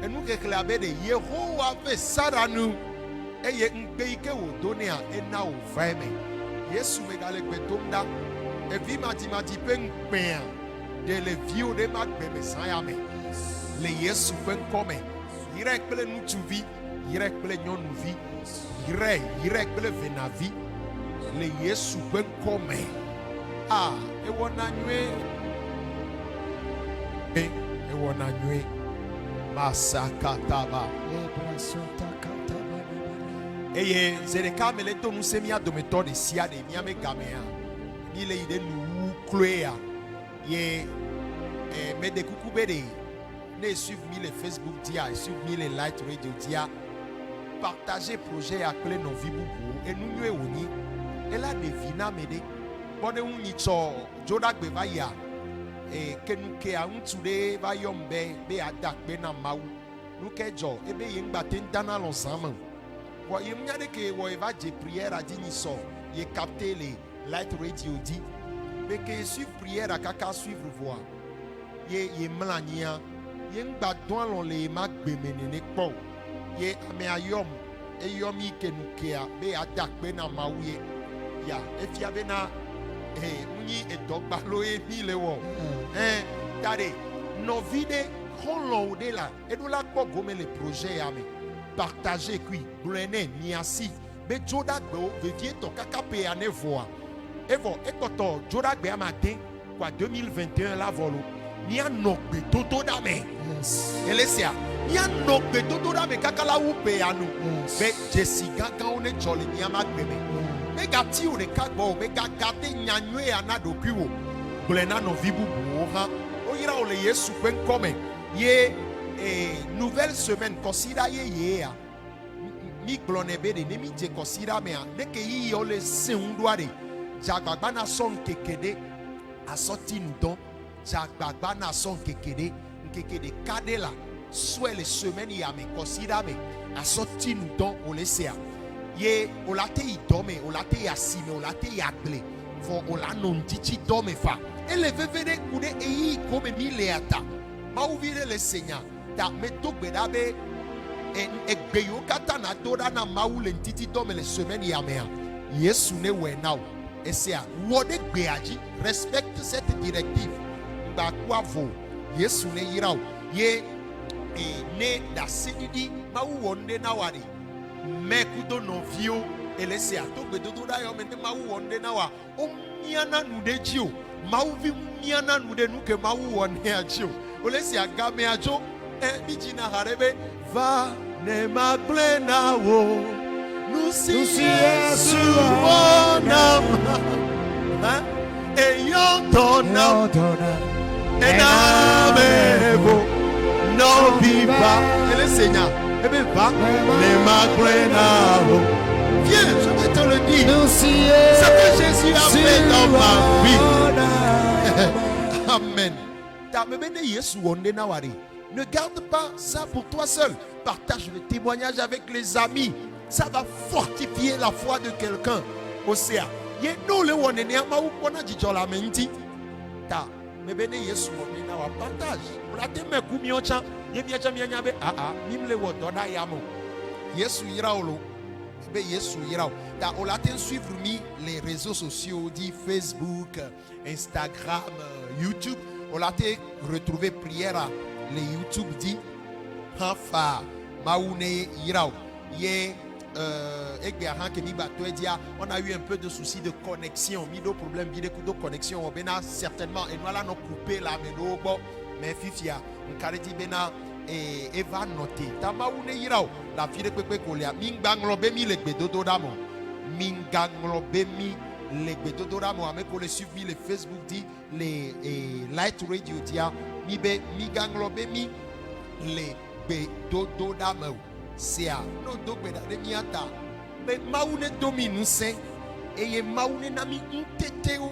enu ke klabe de Yehowa ve saranu eye ngbe ike wo donia ena o veme Yesu me ga le gbe dom da e vi mati pen pen de le vieux de ma bébé sayame le Yesu pen come ire kple nutuvi ire kple nyonuvi ire kple venavi le Yesu pen come e wona nywe masakataba eye zereka mele to nu semia dometo de sia de miame gamea ni le ide nu kloea ye me de coucou bede ne suivre mi le Facebook dia suivre mi le light radio dia partager projet à clé nos vies et nous nous oni et la devina mede bonne uni cho joda gbe va ya e kenuke a untude va yombe be adak be na mawu nous kejo ebe yengba tentana l'ensemble. Wa yemnya de que wa va de prière à diniso, ye capter les light radio dit mais que suivre prière à kaka suivre voix. Ye mlania yengba doan le mag bemenene po. Ye ame ayom eyomi kenukea be adak be na mawuye. Ya efia be na muni edogba lo e mi le wo. Tade no vide kolon de la edula ko gome le projet ya me partager kui blene niasi be joda gbo vedie to kaka pe ane voa evo ekoto joda gbe amate kwa 2021 la volo ni anokbe toto da me elesia ni anokbe toto da me kaka la upe anu be jesiga kan one jolly ni amagbe me mega ti o de kagbo mega gate nyanwe anado kwiwo blena no vibu bo ha o yira o le yesu pen come ye nouvelle semaine considère ye mi glonebe de nemi je considère me de ke yi o le seundwa de jagbagba na son kekede asoti ndon jagbagba na son kekede kadela soit les semaines ya me considère me asoti ndon o le sea ye o la te idome o la te asime o la te yagle fo o la non titi dome fa ele vevede kude eyi comme mileata ma ouvire le Seigneur ta meto gbedabe egbeyo kata na doda na maule ntiti dome les semaines ya mea yesu ne we now esia wode gbeaji respecte cette directive ba kwa vo yesu ne yiraw ye ne da sididi ma wonde na wari mekudo no vio elesia to gbedodo da yo mente ma wonde na wa o miana nude jio ma uvi miana nude nuke ma wonde ajio olesia game ajo bijina harebe va ne ma plena wo nous si suonam e io donna e namevo no viva ele Seigneur ebe va ne ma plena wo viens je vais te le dire ce que Jésus a fait dans ma vie amen. Ne garde pas ça pour toi seul. Partage le témoignage avec les amis. Ça va fortifier la foi de quelqu'un. Osea. Ye no le wone ne ama u kona jijola menti. Ta me bene Yesu wone na wa partage. Pour la teme ku mi ocha, ye mi acha mi anyabe nimle wo doda yamo. Yesu iraolo. Be Yesu iraolo. Ta olaten suivre mi les réseaux sociaux dit Facebook, Instagram, YouTube. On l'a retrouvé prière les YouTube dit Hafa Maoune Irao Ye on a eu un peu de soucis de connexion, mis de problème de connexion. On a certainement et nous allons couper la mais Fifia on carré bena et va noter ta Maoune Irao la fille de Pepe Kolia Mingbanglobe mi le bedodo damo Minganglobe mi les bedodoramo avec les suivre les Facebook dit les light radio dia mi be mi ganglobe mi les bedodoramo c'est à no do beda de miata be maune dominu sen et maune na mi nteteo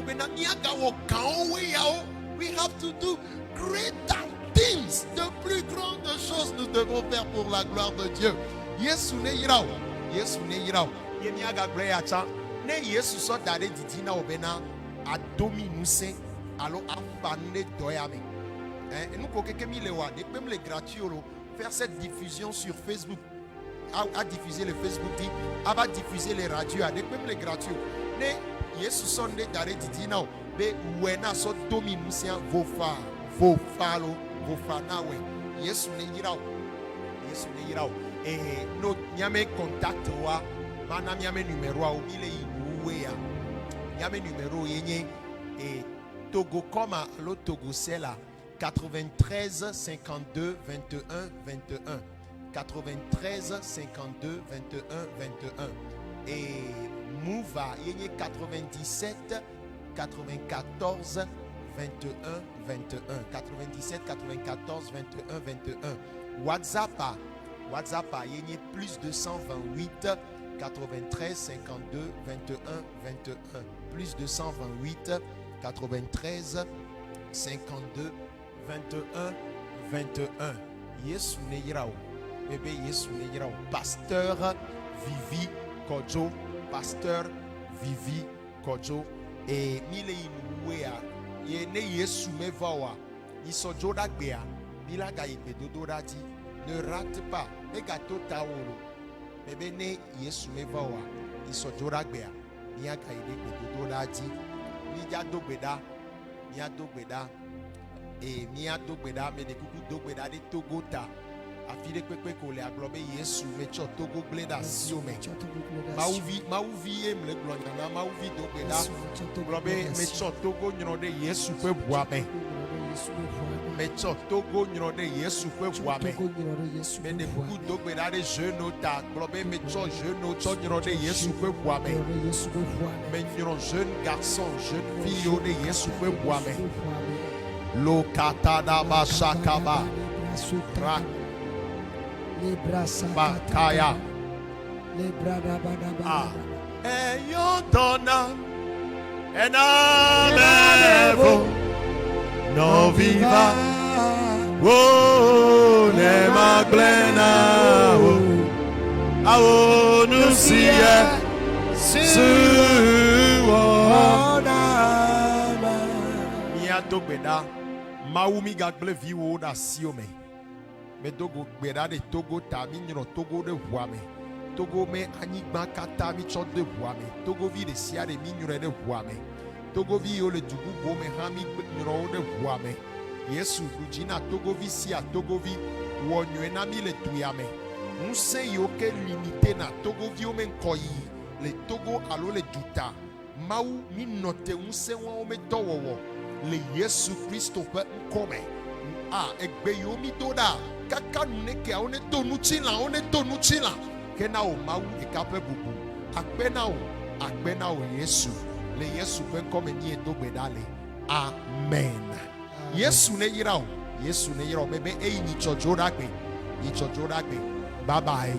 be na miaga wo kan we yao. We have to do greater things, de plus grandes choses nous devons faire pour la gloire de Dieu. Yesu ne yirao ye miaga gloire cha ne Yesu so dare didina obena adomi nuse alo afane doyame nous kokeke mi lewa de même les gratuits faire cette diffusion sur Facebook à diffuser le Facebook dit va diffuser les radios de même les gratuits ne Yesu so ne dare didina be wena so domi nuse vo falo vo fanawe Yesu ne yirao no nyame contact wa mana nyame numéro a obile iwea nyame numéro yenye Togo Koma lo Togo Sela 93 52 21 21 93 52 21 21 et Mouva yenye 97 94 21 21 97 94 21 21 WhatsApp yenye plus 228 93 52 21 21 plus 228 93 52 21 21 Yesu ne yira o. Bébé Yesu ne yira o. Pasteur Vivi Kojo. Pasteur Vivi Kojo. Et mile inuwea. Ye ne Yesu me vawa. Ni sojo da gbea. Bila ga ipe dodo radi. Ne rate pas. Ne gato taoro. Bébé ne Yesu me vawa. Ni sojo da gbea. Ni aga ipe dodo radi. Ni ja dogbeda. Ni dogbeda. Et Mia Dogbeda, mais des coucou Dogbeda de Togota. A file pepe ko le aglobe Yesu me cho Togo bleda siome. Mauvi em le glonyana mauvi Dogbeda. Globe me cho Togo nyonde Yesu pe boame. Me cho Togo nyonde Yesu pe boame. Me des coucou Dogbeda de jeune ta. Globe me cho jeune cho nyonde Yesu pe boame. Me nyon jeune garçon, jeune fille de Yesu pe boame. Lo katada bashakaba bakaya eyotona enamevo no viva wo ne maglena wo awo nusie suona mia dogbeda Maumi gagle viwo da siome. Me dogo gbeda de Togo ta mi nyino Togo de voame. Togo me anigba kata mi chot de voame. Togo vi de sia de mi nyure de voame. Togo vi yo le dugu bo me hami nyuro de voame. Yesu dujina Togo vi sia Togo vi wo nyue na mi le tuyame. Nse yo ke limité na Togo vi o men koyi. Le Togo alo le duta. Mau ni note nse wa o me dowo. Le Yesu Christo pe nkome egbe yomi doda kaka neke one tonu chila kena o mawu ekape bubu akpena o Yesu le Yesu pe nkome ni edogbedale amen. Yesu ne yira o bebe eyi ni chojo dagbe bye bye.